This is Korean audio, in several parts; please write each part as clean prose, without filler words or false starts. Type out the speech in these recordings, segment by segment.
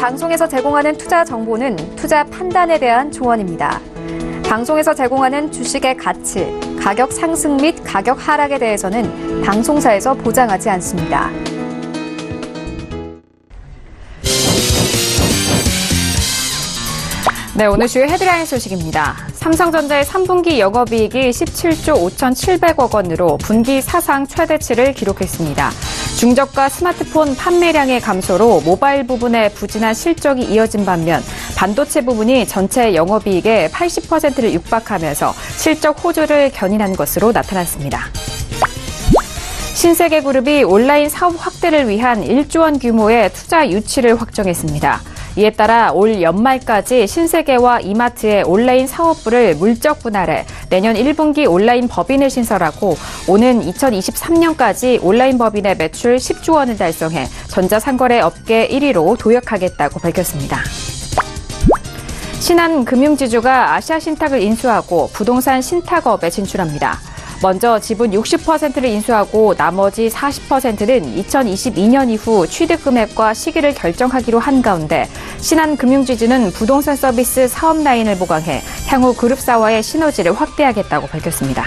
방송에서 제공하는 투자 정보는 투자 판단에 대한 조언입니다. 방송에서 제공하는 주식의 가치, 가격 상승 및 가격 하락에 대해서는 방송사에서 보장하지 않습니다. 네, 오늘 주요 헤드라인 소식입니다. 삼성전자의 3분기 영업이익이 17조 5,700억 원으로 분기 사상 최대치를 기록했습니다. 중저가 스마트폰 판매량의 감소로 모바일 부분의 부진한 실적이 이어진 반면 반도체 부분이 전체 영업이익의 80%를 육박하면서 실적 호조를 견인한 것으로 나타났습니다. 신세계그룹이 온라인 사업 확대를 위한 1조 원 규모의 투자 유치를 확정했습니다. 이에 따라 올 연말까지 신세계와 이마트의 온라인 사업부를 물적 분할해 내년 1분기 온라인 법인을 신설하고 오는 2023년까지 온라인 법인의 매출 10조 원을 달성해 전자상거래 업계 1위로 도약하겠다고 밝혔습니다. 신한금융지주가 아시아신탁을 인수하고 부동산 신탁업에 진출합니다. 먼저 지분 60%를 인수하고 나머지 40%는 2022년 이후 취득 금액과 시기를 결정하기로 한 가운데 신한금융지주는 부동산 서비스 사업 라인을 보강해 향후 그룹사와의 시너지를 확대하겠다고 밝혔습니다.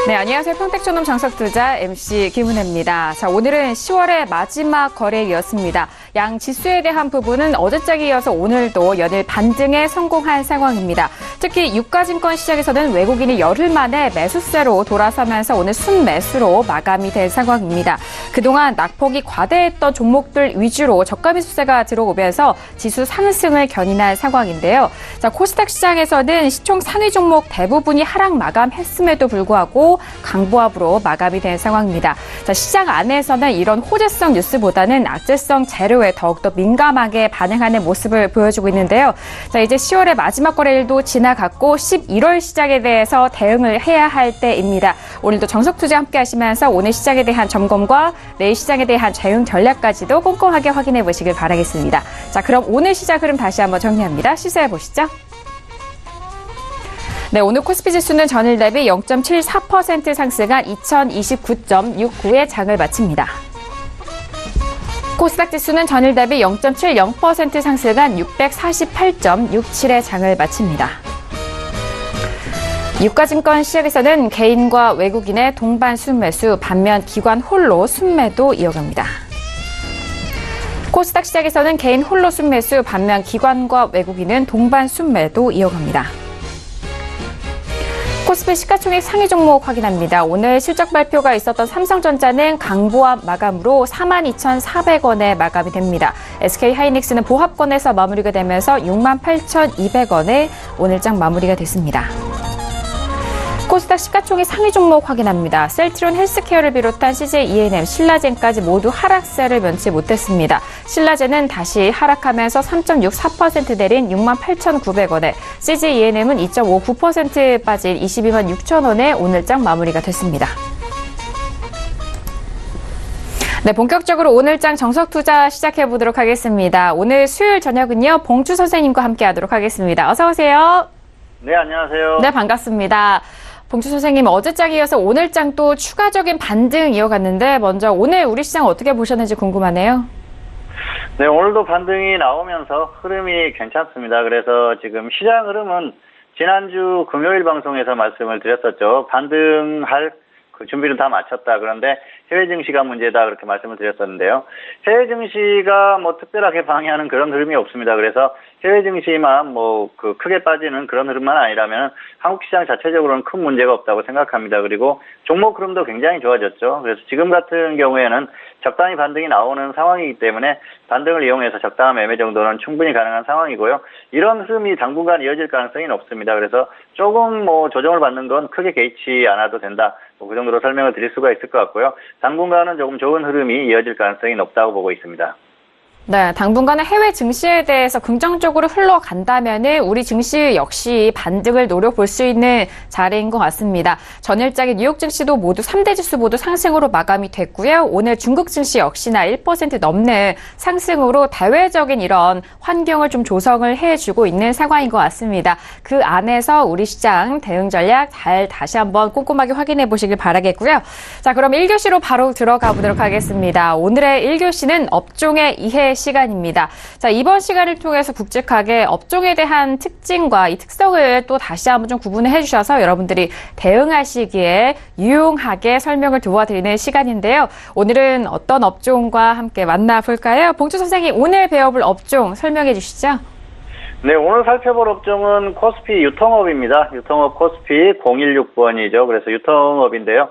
네, 안녕하세요. 평택저놈 장석투자 MC 김은혜입니다. 자, 오늘은 10월의 마지막 거래일이었습니다. 양 지수에 대한 부분은 어제장에 이어서 오늘도 연일 반등에 성공한 상황입니다. 특히 유가증권 시장에서는 외국인이 열흘 만에 매수세로 돌아서면서 오늘 순매수로 마감이 된 상황입니다. 그동안 낙폭이 과대했던 종목들 위주로 저가 매수세가 들어오면서 지수 상승을 견인한 상황인데요. 자, 코스닥 시장에서는 시총 상위 종목 대부분이 하락 마감했음에도 불구하고 강보합으로 마감이 된 상황입니다. 자, 시장 안에서는 이런 호재성 뉴스보다는 악재성 재료에 더욱더 민감하게 반응하는 모습을 보여주고 있는데요. 자, 이제 10월의 마지막 거래일도 지나갔고 11월 시장에 대해서 대응을 해야 할 때입니다. 오늘도 정석투자 함께 하시면서 오늘 시장에 대한 점검과 내일 시장에 대한 대응 전략까지도 꼼꼼하게 확인해 보시길 바라겠습니다. 자, 그럼 오늘 시장 흐름 다시 한번 정리합니다. 시세해 보시죠. 네, 오늘 코스피 지수는 전일 대비 0.74% 상승한 2029.69의 장을 마칩니다. 코스닥 지수는 전일 대비 0.70% 상승한 648.67의 장을 마칩니다. 유가증권 시장에서는 개인과 외국인의 동반 순매수, 반면 기관 홀로 순매도 이어갑니다. 코스닥 시장에서는 개인 홀로 순매수, 반면 기관과 외국인은 동반 순매도 이어갑니다. 코스피 시가총액 상위 종목 확인합니다. 오늘 실적 발표가 있었던 삼성전자는 강보합 마감으로 42,400원에 마감이 됩니다. SK하이닉스는 보합권에서 마무리가 되면서 68,200원에 오늘장 마무리가 됐습니다. 코스닥 시가총액 상위 종목 확인합니다. 셀트리온 헬스케어를 비롯한 CJ E&M, 신라젠까지 모두 하락세를 면치 못했습니다. 신라젠은 다시 하락하면서 3.64% 내린 68,900원에, CJ E&M은 2.59% 빠진 22만 6천원에 오늘장 마무리가 됐습니다. 네, 본격적으로 오늘장 정석투자 시작해보도록 하겠습니다. 오늘 수요일 저녁은요, 봉주 선생님과 함께하도록 하겠습니다. 어서 오세요. 네, 안녕하세요. 네, 반갑습니다. 봉주 선생님, 어제장 이어서 오늘장 또 추가적인 반등 이어갔는데 먼저 오늘 우리 시장 어떻게 보셨는지 궁금하네요. 네, 오늘도 반등이 나오면서 흐름이 괜찮습니다. 그래서 지금 시장 흐름은 지난주 금요일 방송에서 말씀을 드렸었죠. 반등할 그 준비를 다 마쳤다. 그런데 해외 증시가 문제다. 그렇게 말씀을 드렸었는데요. 해외 증시가 뭐 특별하게 방해하는 그런 흐름이 없습니다. 그래서 해외 증시만 크게 빠지는 그런 흐름만 아니라면 한국 시장 자체적으로는 큰 문제가 없다고 생각합니다. 그리고 종목 흐름도 굉장히 좋아졌죠. 그래서 지금 같은 경우에는 적당히 반등이 나오는 상황이기 때문에 반등을 이용해서 적당한 매매 정도는 충분히 가능한 상황이고요. 이런 흐름이 당분간 이어질 가능성이 높습니다. 그래서 조금 조정을 받는 건 크게 개의치 않아도 된다. 그 정도로 설명을 드릴 수가 있을 것 같고요. 당분간은 조금 좋은 흐름이 이어질 가능성이 높다고 보고 있습니다. 네, 당분간은 해외 증시에 대해서 긍정적으로 흘러간다면은 우리 증시 역시 반등을 노려볼 수 있는 자리인 것 같습니다. 전일장의 뉴욕 증시도 모두 3대 지수 모두 상승으로 마감이 됐고요. 오늘 중국 증시 역시나 1% 넘는 상승으로 대외적인 이런 환경을 좀 조성을 해주고 있는 상황인 것 같습니다. 그 안에서 우리 시장 대응 전략 잘 다시 한번 꼼꼼하게 확인해 보시길 바라겠고요. 자, 그럼 1교시로 바로 들어가 보도록 하겠습니다. 오늘의 1교시는 업종의 이해 시간입니다. 자, 이번 시간을 통해서 굵직하게 업종에 대한 특징과 이 특성을 또 다시 한번 좀 구분을 해주셔서 여러분들이 대응하시기에 유용하게 설명을 도와드리는 시간인데요. 오늘은 어떤 업종과 함께 만나볼까요? 봉주 선생님, 오늘 배워볼 업종 설명해 주시죠. 네, 오늘 살펴볼 업종은 코스피 유통업입니다. 유통업 코스피 016번이죠. 그래서 유통업인데요.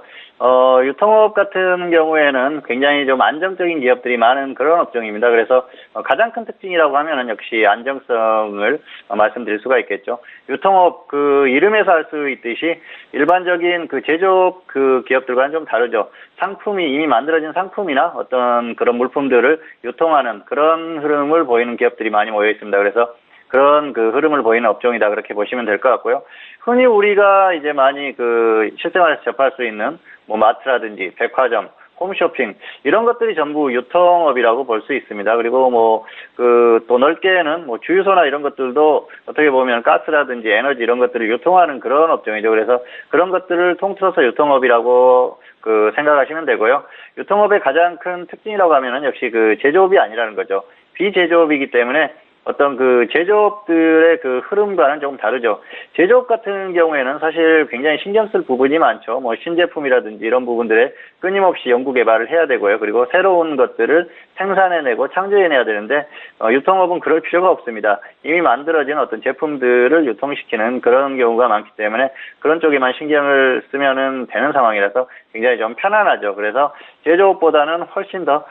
유통업 같은 경우에는 굉장히 좀 안정적인 기업들이 많은 그런 업종입니다. 그래서 가장 큰 특징이라고 하면은 역시 안정성을 말씀드릴 수가 있겠죠. 유통업 그 이름에서 알 수 있듯이 일반적인 그 제조업 그 기업들과는 좀 다르죠. 상품이 이미 만들어진 상품이나 어떤 그런 물품들을 유통하는 그런 흐름을 보이는 기업들이 많이 모여 있습니다. 그래서 그런 그 흐름을 보이는 업종이다 그렇게 보시면 될 것 같고요. 흔히 우리가 이제 많이 그 실생활에서 접할 수 있는 뭐 마트라든지 백화점, 홈쇼핑 이런 것들이 전부 유통업이라고 볼 수 있습니다. 그리고 뭐 그 또 넓게는 뭐 주유소나 이런 것들도 어떻게 보면 가스라든지 에너지 이런 것들을 유통하는 그런 업종이죠. 그래서 그런 것들을 통틀어서 유통업이라고 그 생각하시면 되고요. 유통업의 가장 큰 특징이라고 하면은 역시 그 제조업이 아니라는 거죠. 비제조업이기 때문에 어떤 그 제조업들의 그 흐름과는 조금 다르죠. 제조업 같은 경우에는 사실 굉장히 신경 쓸 부분이 많죠. 뭐 신제품이라든지 이런 부분들에 끊임없이 연구 개발을 해야 되고요. 그리고 새로운 것들을 생산해내고 창조해내야 되는데 유통업은 그럴 필요가 없습니다. 이미 만들어진 어떤 제품들을 유통시키는 그런 경우가 많기 때문에 그런 쪽에만 신경을 쓰면은 되는 상황이라서 굉장히 좀 편안하죠. 그래서 제조업보다는 훨씬 더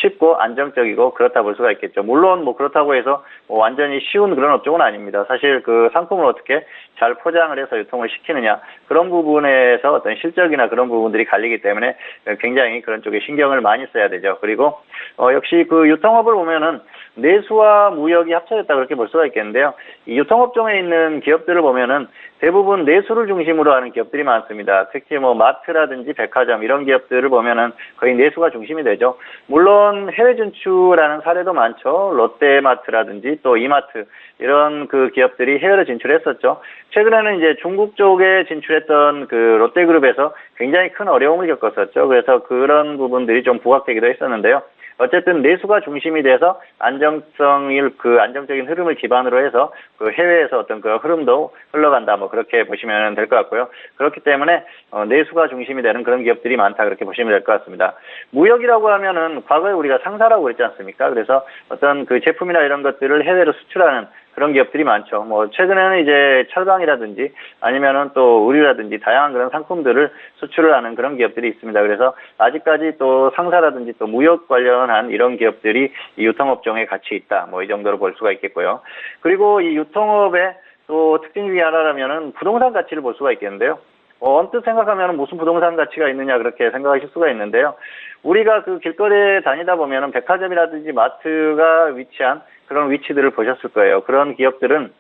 쉽고 안정적이고 그렇다 볼 수가 있겠죠. 물론 뭐 그렇다고 해서 뭐 완전히 쉬운 그런 업종은 아닙니다. 사실 그 상품을 어떻게 잘 포장을 해서 유통을 시키느냐 그런 부분에서 어떤 실적이나 그런 부분들이 갈리기 때문에 굉장히 그런 쪽에 신경을 많이 써야 되죠. 그리고 역시 그 유통업을 보면은 내수와 무역이 합쳐졌다 그렇게 볼 수가 있겠는데요. 이 유통업종에 있는 기업들을 보면은 대부분 내수를 중심으로 하는 기업들이 많습니다. 특히 뭐 마트라든지 백화점 이런 기업들을 보면은 거의 내수가 중심이 되죠. 물론 해외 진출하는 사례도 많죠. 롯데마트라든지 또 이마트 이런 그 기업들이 해외로 진출했었죠. 최근에는 이제 중국 쪽에 진출했던 그 롯데그룹에서 굉장히 큰 어려움을 겪었었죠. 그래서 그런 부분들이 좀 부각되기도 했었는데요. 어쨌든 내수가 중심이 돼서 안정적인 흐름을 기반으로 해서 그 해외에서 어떤 그 흐름도 흘러간다 뭐 그렇게 보시면 될 것 같고요. 그렇기 때문에 내수가 중심이 되는 그런 기업들이 많다 그렇게 보시면 될 것 같습니다. 무역이라고 하면은 과거에 우리가 상사라고 그랬지 않습니까? 그래서 어떤 그 제품이나 이런 것들을 해외로 수출하는 그런 기업들이 많죠. 뭐 최근에는 이제 철강이라든지 아니면은 또 의류라든지 다양한 그런 상품들을 수출을 하는 그런 기업들이 있습니다. 그래서 아직까지 또 상사라든지 또 무역 관련한 이런 기업들이 이 유통업종에 같이 있다. 뭐 이 정도로 볼 수가 있겠고요. 그리고 이 유통업의 또 특징 중에 하나라면은 부동산 가치를 볼 수가 있겠는데요. 언뜻 생각하면 무슨 부동산 가치가 있느냐 그렇게 생각하실 수가 있는데요. 우리가 그 길거리에 다니다 보면은 백화점이라든지 마트가 위치한 그런 위치들을 보셨을 거예요. 그런 기업들은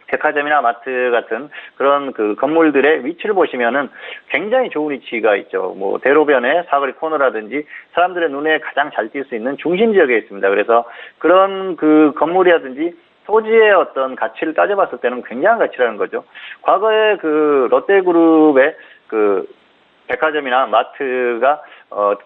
백화점이나 마트 같은 그런 그 건물들의 위치를 보시면은 굉장히 좋은 위치가 있죠. 뭐 대로변에 사거리 코너라든지 사람들의 눈에 가장 잘 띌 수 있는 중심 지역에 있습니다. 그래서 그런 그 건물이라든지 토지의 어떤 가치를 따져봤을 때는 굉장한 가치라는 거죠. 과거에 그 롯데그룹의 그 백화점이나 마트가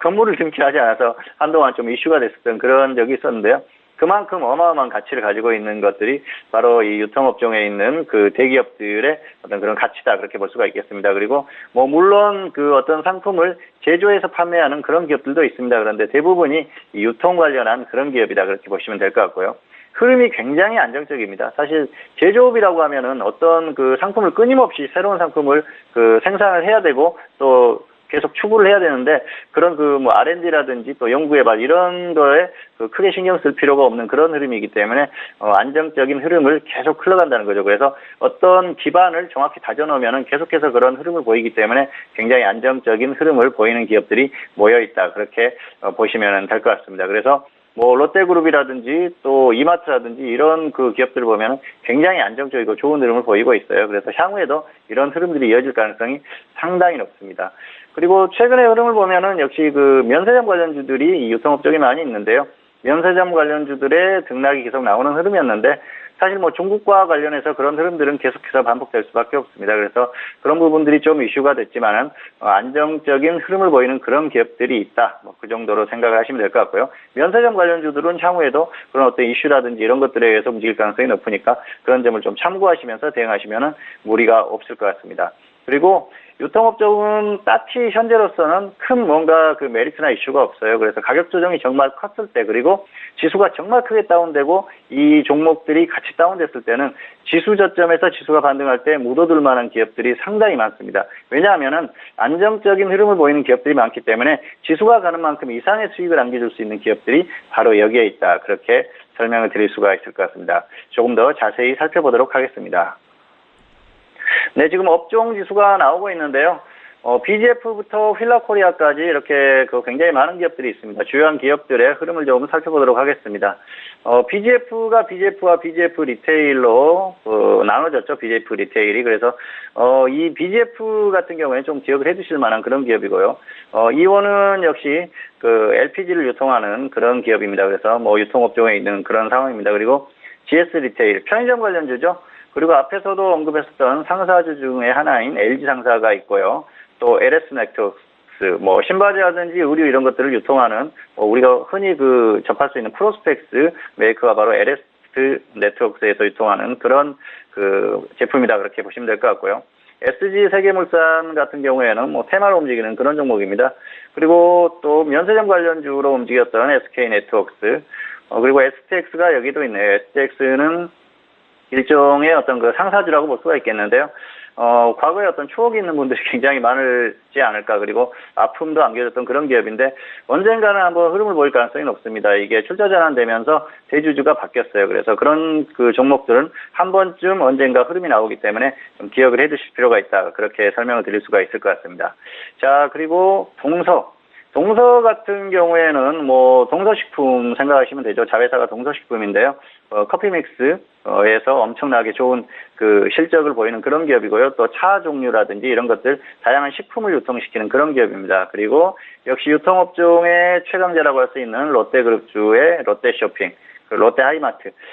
건물을 증축하지 않아서 한동안 좀 이슈가 됐었던 그런 적이 있었는데요. 그만큼 어마어마한 가치를 가지고 있는 것들이 바로 이 유통업종에 있는 그 대기업들의 어떤 그런 가치다 그렇게 볼 수가 있겠습니다. 그리고 뭐 물론 그 어떤 상품을 제조해서 판매하는 그런 기업들도 있습니다. 그런데 대부분이 이 유통 관련한 그런 기업이다 그렇게 보시면 될 것 같고요. 흐름이 굉장히 안정적입니다. 사실 제조업이라고 하면은 어떤 그 상품을 끊임없이 새로운 상품을 그 생산을 해야 되고 또 계속 추구를 해야 되는데 그런 그 뭐 R&D라든지 또 연구개발 이런 거에 그 크게 신경 쓸 필요가 없는 그런 흐름이기 때문에 안정적인 흐름을 계속 흘러간다는 거죠. 그래서 어떤 기반을 정확히 다져놓으면은 계속해서 그런 흐름을 보이기 때문에 굉장히 안정적인 흐름을 보이는 기업들이 모여 있다 그렇게 보시면 될 것 같습니다. 그래서 뭐 롯데그룹이라든지 또 이마트라든지 이런 그 기업들을 보면 굉장히 안정적이고 좋은 흐름을 보이고 있어요. 그래서 향후에도 이런 흐름들이 이어질 가능성이 상당히 높습니다. 그리고 최근의 흐름을 보면은 역시 그 면세점 관련주들이 유통업 쪽에 많이 있는데요. 면세점 관련주들의 등락이 계속 나오는 흐름이었는데 사실 뭐 중국과 관련해서 그런 흐름들은 계속해서 반복될 수밖에 없습니다. 그래서 그런 부분들이 좀 이슈가 됐지만은 안정적인 흐름을 보이는 그런 기업들이 있다. 뭐 그 정도로 생각을 하시면 될 것 같고요. 면세점 관련주들은 향후에도 그런 어떤 이슈라든지 이런 것들에 의해서 움직일 가능성이 높으니까 그런 점을 좀 참고하시면서 대응하시면은 무리가 없을 것 같습니다. 그리고 유통업 쪽은 딱히 현재로서는 큰 뭔가 그 메리트나 이슈가 없어요. 그래서 가격 조정이 정말 컸을 때 그리고 지수가 정말 크게 다운되고 이 종목들이 같이 다운됐을 때는 지수 저점에서 지수가 반등할 때 묻어둘 만한 기업들이 상당히 많습니다. 왜냐하면은 안정적인 흐름을 보이는 기업들이 많기 때문에 지수가 가는 만큼 이상의 수익을 안겨줄 수 있는 기업들이 바로 여기에 있다. 그렇게 설명을 드릴 수가 있을 것 같습니다. 조금 더 자세히 살펴보도록 하겠습니다. 네, 지금 업종 지수가 나오고 있는데요. BGF부터 휠라코리아까지 이렇게 굉장히 많은 기업들이 있습니다. 주요한 기업들의 흐름을 좀 살펴보도록 하겠습니다. BGF가 BGF와 BGF 리테일로 나눠졌죠. BGF 리테일이. 그래서 이 BGF 같은 경우에 좀 기억을 해두실 만한 그런 기업이고요. 이원은 역시 그 LPG를 유통하는 그런 기업입니다. 그래서 뭐 유통업종에 있는 그런 상황입니다. 그리고 GS 리테일, 편의점 관련주죠. 그리고 앞에서도 언급했었던 상사주 중에 하나인 LG 상사가 있고요. 또 LS 네트워크스, 뭐 신바지라든지 의류 이런 것들을 유통하는 우리가 흔히 그 접할 수 있는 프로스펙스 메이커가 바로 LS 네트워크스에서 유통하는 그런 그 제품이다 그렇게 보시면 될 것 같고요. SG 세계물산 같은 경우에는 뭐 테마로 움직이는 그런 종목입니다. 그리고 또 면세점 관련주로 움직였던 SK 네트워크스, 그리고 STX가 여기도 있네요. STX는 일종의 어떤 그 상사주라고 볼 수가 있겠는데요. 과거에 어떤 추억이 있는 분들이 굉장히 많을지 않을까. 그리고 아픔도 안겨줬던 그런 기업인데 언젠가는 한번 흐름을 보일 가능성이 높습니다. 이게 출자 전환되면서 대주주가 바뀌었어요. 그래서 그런 그 종목들은 한 번쯤 언젠가 흐름이 나오기 때문에 좀 기억을 해 두실 필요가 있다. 그렇게 설명을 드릴 수가 있을 것 같습니다. 자, 그리고 동서 같은 경우에는 뭐 동서식품 생각하시면 되죠. 자회사가 동서식품인데요. 커피믹스에서 엄청나게 좋은 그 실적을 보이는 그런 기업이고요. 또 차 종류라든지 이런 것들 다양한 식품을 유통시키는 그런 기업입니다. 그리고 역시 유통업종의 최강자라고 할 수 있는 롯데그룹주의 롯데쇼핑,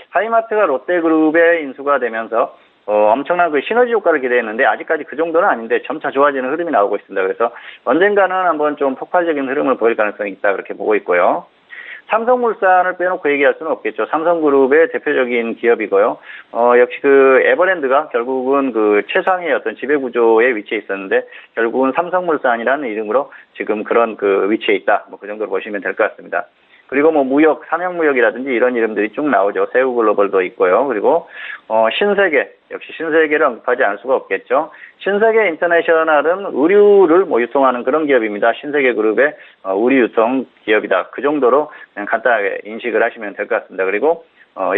하이마트가 롯데그룹의 인수가 되면서 엄청난 그 시너지 효과를 기대했는데 아직까지 그 정도는 아닌데 점차 좋아지는 흐름이 나오고 있습니다. 그래서 언젠가는 한번 좀 폭발적인 흐름을 보일 가능성이 있다 그렇게 보고 있고요. 삼성물산을 빼놓고 얘기할 수는 없겠죠. 삼성그룹의 대표적인 기업이고요. 역시 그 에버랜드가 결국은 그 최상의 어떤 지배구조에 위치해 있었는데 결국은 삼성물산이라는 이름으로 지금 그런 그 위치에 있다. 뭐 그 정도로 보시면 될 것 같습니다. 그리고 뭐 무역, 삼형무역이라든지 이런 이름들이 쭉 나오죠. 세우글로벌도 있고요. 그리고 신세계, 역시 신세계를 언급하지 않을 수가 없겠죠. 신세계 인터내셔널은 의류를 뭐 유통하는 그런 기업입니다. 신세계그룹의 의류 유통 기업이다. 그 정도로 그냥 간단하게 인식을 하시면 될 것 같습니다. 그리고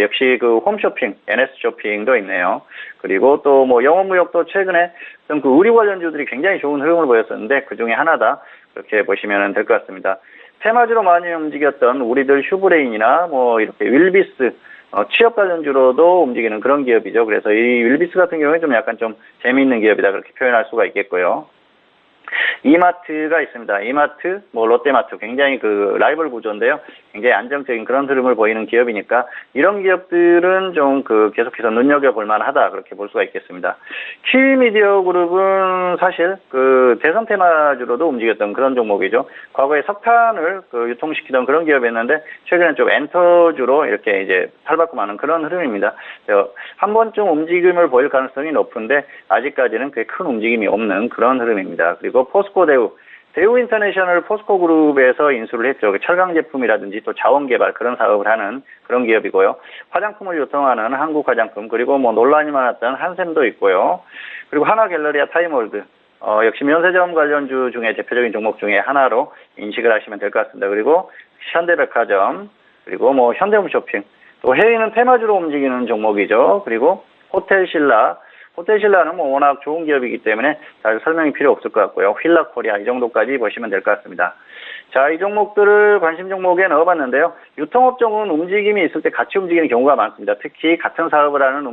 역시 그 홈쇼핑, NS쇼핑도 있네요. 그리고 또 뭐 영업무역도 최근에 좀 그 의류 관련주들이 굉장히 좋은 흐름을 보였었는데 그 중에 하나다. 그렇게 보시면 될 것 같습니다. 테마주로 많이 움직였던 우리들 휴브레인이나 뭐 이렇게 윌비스, 취업 관련주로도 움직이는 그런 기업이죠. 그래서 이 윌비스 같은 경우에 좀 약간 좀 재미있는 기업이다 그렇게 표현할 수가 있겠고요. 이마트가 있습니다. 이마트, 뭐 롯데마트 굉장히 그 라이벌 구조인데요. 굉장히 안정적인 그런 흐름을 보이는 기업이니까 이런 기업들은 좀 그 계속해서 눈여겨볼 만하다 그렇게 볼 수가 있겠습니다. 키위미디어 그룹은 사실 그 대선 테마주로도 움직였던 그런 종목이죠. 과거에 석탄을 그 유통시키던 그런 기업이었는데 최근에 좀 엔터주로 이렇게 이제 탈바꿈하는 그런 흐름입니다. 한 번쯤 움직임을 보일 가능성이 높은데 아직까지는 꽤 큰 움직임이 없는 그런 흐름입니다. 그리고 포스코 대우 인터내셔널 포스코 그룹에서 인수를 했죠. 철강 제품이라든지 또 자원 개발 그런 사업을 하는 그런 기업이고요. 화장품을 유통하는 한국 화장품 그리고 뭐 논란이 많았던 한샘도 있고요. 그리고 하나갤러리아 타임월드 역시 면세점 관련주 중에 대표적인 종목 중에 하나로 인식을 하시면 될 것 같습니다. 그리고 현대백화점 그리고 뭐 현대홈쇼핑 또 해외는 테마주로 움직이는 종목이죠. 그리고 호텔신라는 뭐 워낙 좋은 기업이기 때문에 잘 설명이 필요 없을 것 같고요. 휠라코리아 이 정도까지 보시면 될 것 같습니다. 자, 이 종목들을 관심 종목에 넣어봤는데요. 유통업종은 움직임이 있을 때 같이 움직이는 경우가 많습니다. 특히 같은 사업을 하는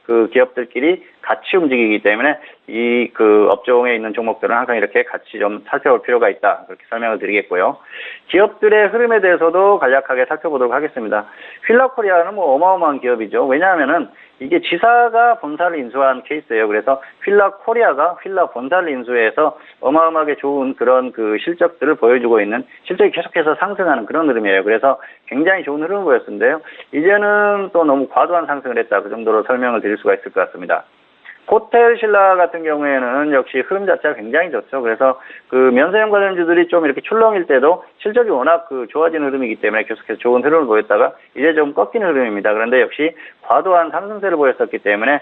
그 기업들끼리 같이 움직이기 때문에 이 그 업종에 있는 종목들은 항상 이렇게 같이 좀 살펴볼 필요가 있다. 그렇게 설명을 드리겠고요. 기업들의 흐름에 대해서도 간략하게 살펴보도록 하겠습니다. 휠라코리아는 뭐 어마어마한 기업이죠. 왜냐하면은 이게 지사가 본사를 인수한 케이스예요. 그래서 휠라코리아가 휠라 본사를 인수해서 어마어마하게 좋은 그런 그 실적들을 보여주고 있는, 실적이 계속해서 상승하는 그런 흐름이에요. 그래서 굉장히 좋은 흐름을 보였는데요. 이제는 또 너무 과도한 상승을 했다. 그 정도로 설명을 드릴 수가 있을 것 같습니다. 호텔신라 같은 경우에는 역시 흐름 자체가 굉장히 좋죠. 그래서 그 면세점 관련주들이 좀 이렇게 출렁일 때도 실적이 워낙 그 좋아지는 흐름이기 때문에 계속해서 좋은 흐름을 보였다가 이제 좀 꺾이는 흐름입니다. 그런데 역시 과도한 상승세를 보였었기 때문에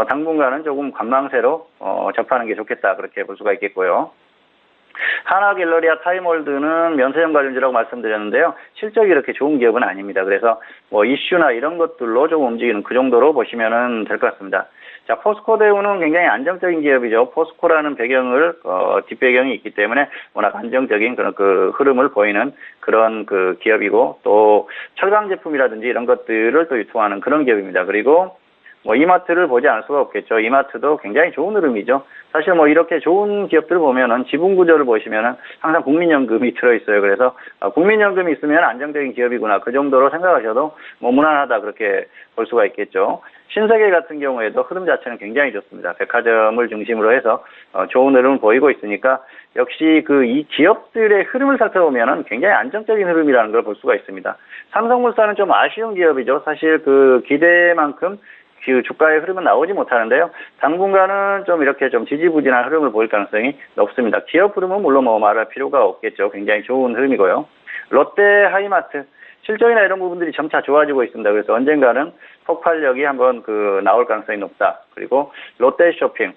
당분간은 조금 관망세로 접하는 게 좋겠다. 그렇게 볼 수가 있겠고요. 하나갤러리아 타임홀드는 면세점 관련주라고 말씀드렸는데요. 실적이 이렇게 좋은 기업은 아닙니다. 그래서 뭐 이슈나 이런 것들로 좀 움직이는 그 정도로 보시면 될 것 같습니다. 자, 포스코대우는 굉장히 안정적인 기업이죠. 포스코라는 뒷배경이 있기 때문에 워낙 안정적인 그런 그 흐름을 보이는 그런 그 기업이고, 또 철강 제품이라든지 이런 것들을 또 유통하는 그런 기업입니다. 그리고 뭐 이마트를 보지 않을 수가 없겠죠. 이마트도 굉장히 좋은 흐름이죠. 사실 뭐 이렇게 좋은 기업들을 보면은 지분 구조를 보시면은 항상 국민연금이 들어있어요. 그래서 국민연금이 있으면 안정적인 기업이구나, 그 정도로 생각하셔도 뭐 무난하다, 그렇게 볼 수가 있겠죠. 신세계 같은 경우에도 흐름 자체는 굉장히 좋습니다. 백화점을 중심으로 해서 좋은 흐름을 보이고 있으니까 역시 그 이 기업들의 흐름을 살펴보면은 굉장히 안정적인 흐름이라는 걸 볼 수가 있습니다. 삼성물산은 좀 아쉬운 기업이죠. 사실 그 기대만큼 그 주가의 흐름은 나오지 못하는데요. 당분간은 좀 이렇게 좀 지지부진한 흐름을 보일 가능성이 높습니다. 기업 흐름은 물론 뭐 말할 필요가 없겠죠. 굉장히 좋은 흐름이고요. 롯데 하이마트 실적이나 이런 부분들이 점차 좋아지고 있습니다. 그래서 언젠가는 폭발력이 한번 나올 가능성이 높다. 그리고 롯데쇼핑.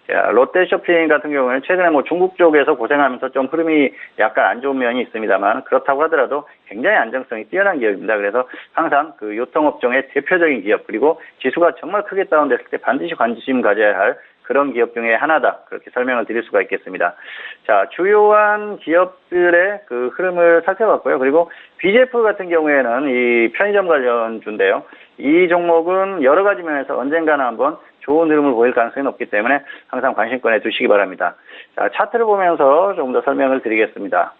자, 롯데쇼핑 같은 경우는 최근에 뭐 중국 쪽에서 고생하면서 좀 흐름이 약간 안 좋은 면이 있습니다만, 그렇다고 하더라도 굉장히 안정성이 뛰어난 기업입니다. 그래서 항상 그 유통업종의 대표적인 기업, 그리고 지수가 정말 크게 다운됐을 때 반드시 관심 가져야 할 그런 기업 중에 하나다. 그렇게 설명을 드릴 수가 있겠습니다. 자, 주요한 기업들의 그 흐름을 살펴봤고요. 그리고 BGF 같은 경우에는 이 편의점 관련주인데요. 이 종목은 여러 가지 면에서 언젠가는 한번 좋은 흐름을 보일 가능성이 높기 때문에 항상 관심권에 두시기 바랍니다. 자, 차트를 보면서 조금 더 설명을 드리겠습니다.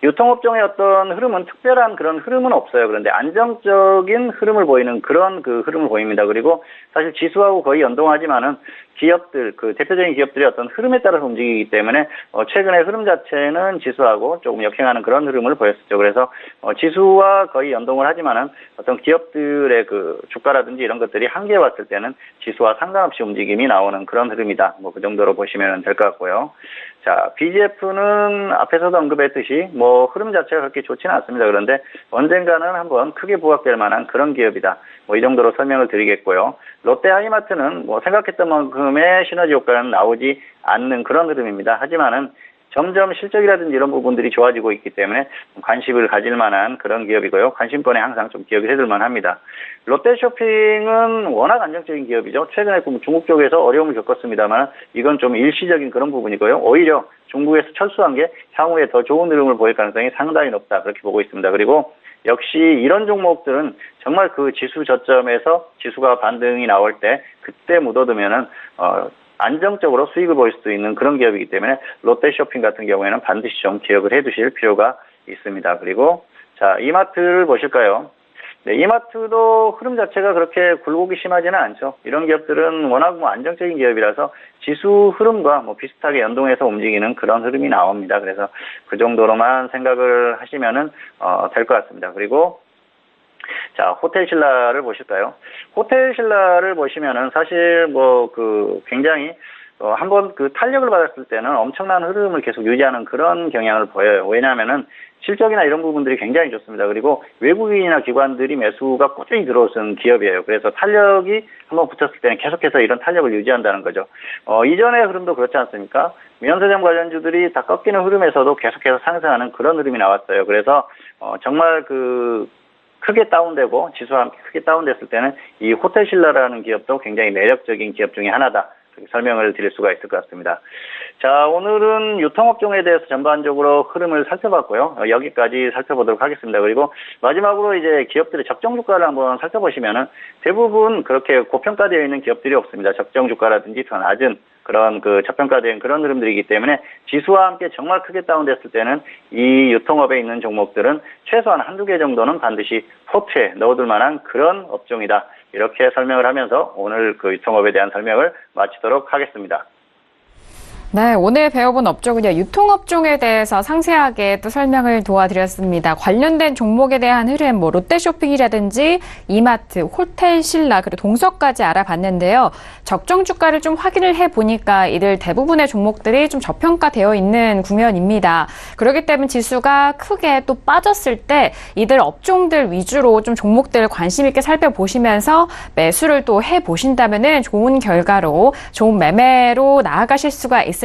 유통업종의 어떤 흐름은 특별한 그런 흐름은 없어요. 그런데 안정적인 흐름을 보이는 그런 그 흐름을 보입니다. 그리고 사실 지수하고 거의 연동하지만은 기업들, 그 대표적인 기업들이 어떤 흐름에 따라서 움직이기 때문에 최근의 흐름 자체는 지수하고 조금 역행하는 그런 흐름을 보였었죠. 그래서 지수와 거의 연동을 하지만은 어떤 기업들의 그 주가라든지 이런 것들이 한계에 왔을 때는 지수와 상관없이 움직임이 나오는 그런 흐름이다. 뭐 그 정도로 보시면 될 것 같고요. 자, BGF는 앞에서도 언급했듯이 뭐 흐름 자체가 그렇게 좋지는 않습니다. 그런데 언젠가는 한번 크게 부각될 만한 그런 기업이다. 뭐 이 정도로 설명을 드리겠고요. 롯데 하이마트는 뭐 생각했던 만큼의 시너지 효과는 나오지 않는 그런 흐름입니다. 하지만은 점점 실적이라든지 이런 부분들이 좋아지고 있기 때문에 관심을 가질 만한 그런 기업이고요. 관심권에 항상 좀 기억을 해둘 만합니다. 롯데쇼핑은 워낙 안정적인 기업이죠. 최근에 중국 쪽에서 어려움을 겪었습니다만 이건 좀 일시적인 그런 부분이고요. 오히려 중국에서 철수한 게 향후에 더 좋은 흐름을 보일 가능성이 상당히 높다. 그렇게 보고 있습니다. 그리고 역시 이런 종목들은 정말 그 지수 저점에서 지수가 반등이 나올 때 그때 묻어두면은 안정적으로 수익을 보일 수 있는 그런 기업이기 때문에 롯데쇼핑 같은 경우에는 반드시 좀 기억을 해 두실 필요가 있습니다. 그리고 자, 이마트를 보실까요? 네, 이마트도 흐름 자체가 그렇게 굴곡이 심하지는 않죠. 이런 기업들은 워낙 뭐 안정적인 기업이라서 지수 흐름과 뭐 비슷하게 연동해서 움직이는 그런 흐름이 나옵니다. 그래서 그 정도로만 생각을 하시면은 될 것 같습니다. 그리고 자, 호텔신라를 보실까요? 호텔신라를 보시면은 사실 뭐 굉장히 한번 탄력을 받았을 때는 엄청난 흐름을 계속 유지하는 그런 경향을 보여요. 왜냐하면은 실적이나 이런 부분들이 굉장히 좋습니다. 그리고 외국인이나 기관들이 매수가 꾸준히 들어오는 기업이에요. 그래서 탄력이 한번 붙었을 때는 계속해서 이런 탄력을 유지한다는 거죠. 이전의 흐름도 그렇지 않습니까? 면세점 관련주들이 다 꺾이는 흐름에서도 계속해서 상승하는 그런 흐름이 나왔어요. 그래서 정말 크게 다운되고 지수와 함께 크게 다운됐을 때는 이 호텔신라라는 기업도 굉장히 매력적인 기업 중에 하나다. 설명을 드릴 수가 있을 것 같습니다. 자, 오늘은 유통업종에 대해서 전반적으로 흐름을 살펴봤고요. 여기까지 살펴보도록 하겠습니다. 그리고 마지막으로 이제 기업들의 적정 주가를 한번 살펴보시면은 대부분 그렇게 고평가되어 있는 기업들이 없습니다. 적정 주가라든지 더 낮은 그런 저평가된 그런 흐름들이기 때문에 지수와 함께 정말 크게 다운됐을 때는 이 유통업에 있는 종목들은 최소한 한두 개 정도는 반드시 포트에 넣어둘 만한 그런 업종이다. 이렇게 설명을 하면서 오늘 유통업에 대한 설명을 마치도록 하겠습니다. 네, 오늘 배워본 업종은요, 유통업종에 대해서 상세하게 또 설명을 도와드렸습니다. 관련된 종목에 대한 흐름, 롯데쇼핑이라든지 이마트, 호텔 신라, 그리고 동서까지 알아봤는데요. 적정 주가를 좀 확인을 해보니까 이들 대부분의 종목들이 좀 저평가되어 있는 국면입니다. 그렇기 때문에 지수가 크게 또 빠졌을 때 이들 업종들 위주로 좀 종목들 관심 있게 살펴보시면서 매수를 또 해보신다면은 좋은 결과로, 좋은 매매로 나아가실 수가 있으니까요.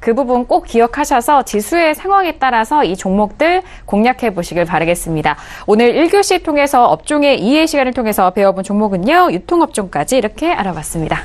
그 부분 꼭 기억하셔서 지수의 상황에 따라서 이 종목들 공략해 보시길 바라겠습니다. 오늘 1교시 통해서 업종의 이해 시간을 통해서 배워본 종목은요. 유통업종까지 이렇게 알아봤습니다.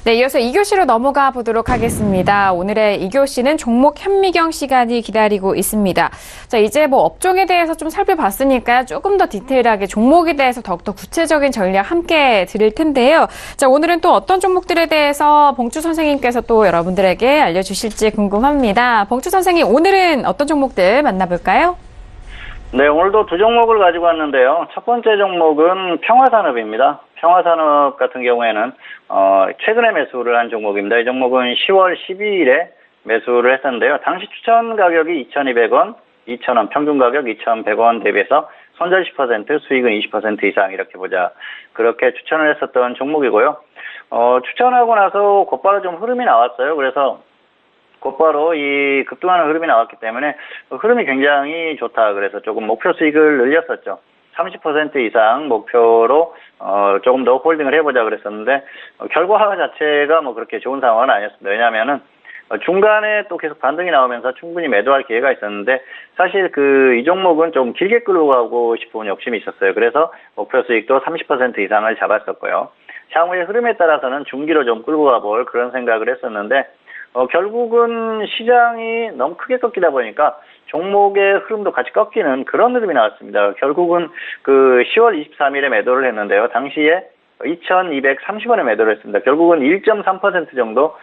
네, 이어서 2교시로 넘어가 보도록 하겠습니다. 오늘의 2교시는 종목 현미경 시간이 기다리고 있습니다. 자, 이제 업종에 대해서 좀 살펴봤으니까 조금 더 디테일하게 종목에 대해서 더욱더 구체적인 전략 함께 드릴 텐데요. 자, 오늘은 또 어떤 종목들에 대해서 봉주 선생님께서 또 여러분들에게 알려주실지 궁금합니다. 봉주 선생님, 오늘은 어떤 종목들 만나볼까요? 네, 오늘도 두 종목을 가지고 왔는데요. 첫 번째 종목은 평화산업입니다. 평화산업 같은 경우에는 최근에 매수를 한 종목입니다. 이 종목은 10월 12일에 매수를 했었는데요. 당시 추천 가격이 2,200원, 2,000원, 평균 가격 2,100원 대비해서 손절 10%, 수익은 20% 이상 이렇게 보자. 그렇게 추천을 했었던 종목이고요. 추천하고 나서 곧바로 좀 흐름이 나왔어요. 그래서 곧바로 이 급등하는 흐름이 나왔기 때문에 흐름이 굉장히 좋다. 그래서 조금 목표 수익을 늘렸었죠. 30% 이상 목표로 조금 더 홀딩을 해보자 그랬었는데 결과 자체가 그렇게 좋은 상황은 아니었습니다. 왜냐하면은 중간에 또 계속 반등이 나오면서 충분히 매도할 기회가 있었는데 사실 이 종목은 좀 길게 끌고 가고 싶은 욕심이 있었어요. 그래서 목표 수익도 30% 이상을 잡았었고요. 향후의 흐름에 따라서는 중기로 좀 끌고 가볼 그런 생각을 했었는데 결국은 시장이 너무 크게 꺾이다 보니까 종목의 흐름도 같이 꺾이는 그런 흐름이 나왔습니다. 결국은 10월 23일에 매도를 했는데요. 당시에 2,230원에 매도를 했습니다. 결국은 1.3% 정도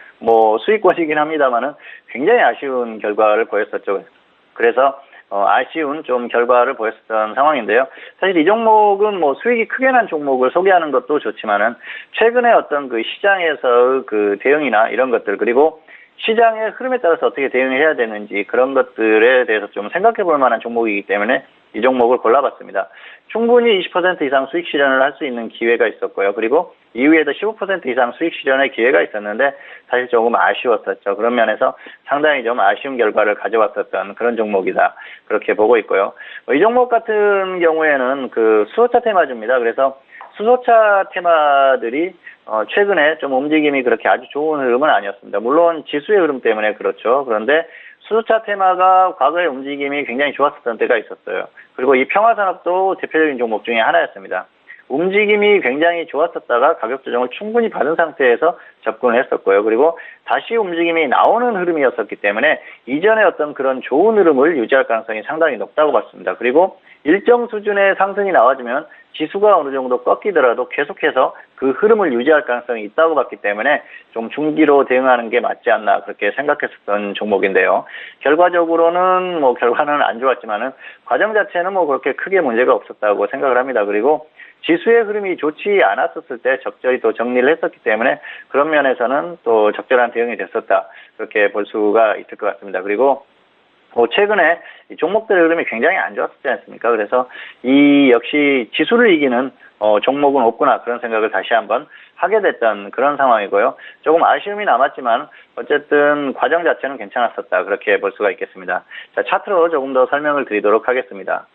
수익권이긴 합니다만은 굉장히 아쉬운 결과를 보였었죠. 그래서 아쉬운 좀 결과를 보였었던 상황인데요. 사실 이 종목은 수익이 크게 난 종목을 소개하는 것도 좋지만은 최근에 어떤 시장에서 대응이나 이런 것들 그리고 시장의 흐름에 따라서 어떻게 대응을 해야 되는지 그런 것들에 대해서 좀 생각해 볼 만한 종목이기 때문에 이 종목을 골라봤습니다. 충분히 20% 이상 수익 실현을 할 수 있는 기회가 있었고요. 그리고 이후에도 15% 이상 수익 실현의 기회가 있었는데 사실 조금 아쉬웠었죠. 그런 면에서 상당히 좀 아쉬운 결과를 가져왔었던 그런 종목이다. 그렇게 보고 있고요. 이 종목 같은 경우에는 수소차 테마주입니다. 그래서 수소차 테마들이 최근에 좀 움직임이 그렇게 아주 좋은 흐름은 아니었습니다. 물론 지수의 흐름 때문에 그렇죠. 그런데 수소차 테마가 과거의 움직임이 굉장히 좋았었던 때가 있었어요. 그리고 이 평화산업도 대표적인 종목 중에 하나였습니다. 움직임이 굉장히 좋았었다가 가격 조정을 충분히 받은 상태에서 접근을 했었고요. 그리고 다시 움직임이 나오는 흐름이었었기 때문에 이전에 어떤 그런 좋은 흐름을 유지할 가능성이 상당히 높다고 봤습니다. 그리고 일정 수준의 상승이 나와주면 지수가 어느 정도 꺾이더라도 계속해서 그 흐름을 유지할 가능성이 있다고 봤기 때문에 좀 중기로 대응하는 게 맞지 않나 그렇게 생각했었던 종목인데요. 결과적으로는 결과는 안 좋았지만은 과정 자체는 그렇게 크게 문제가 없었다고 생각을 합니다. 그리고 지수의 흐름이 좋지 않았었을 때 적절히 또 정리를 했었기 때문에 그런 면에서는 또 적절한 대응이 됐었다. 그렇게 볼 수가 있을 것 같습니다. 그리고 최근에 이 종목들의 흐름이 굉장히 안 좋았지 않습니까? 그래서 이 역시 지수를 이기는 종목은 없구나 그런 생각을 다시 한번 하게 됐던 그런 상황이고요. 조금 아쉬움이 남았지만 어쨌든 과정 자체는 괜찮았었다 그렇게 볼 수가 있겠습니다. 자, 차트로 조금 더 설명을 드리도록 하겠습니다.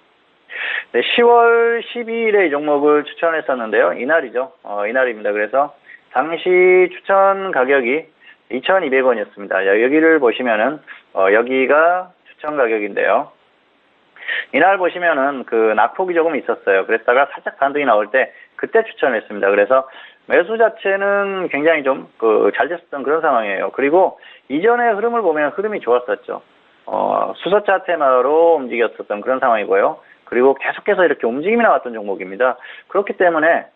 네, 10월 12일에 이 종목을 추천했었는데요. 이날이죠. 이날입니다. 그래서 당시 추천 가격이 2,200원이었습니다. 여기를 보시면은 여기가 추천 가격인데요. 이날 보시면은 낙폭이 조금 있었어요. 그랬다가 살짝 반등이 나올 때 그때 추천을 했습니다. 그래서 매수 자체는 굉장히 좀 잘 됐었던 그런 상황이에요. 그리고 이전의 흐름을 보면 흐름이 좋았었죠. 수소차 테마로 움직였었던 그런 상황이고요. 그리고 계속해서 이렇게 움직임이 나왔던 종목입니다. 그렇기 때문에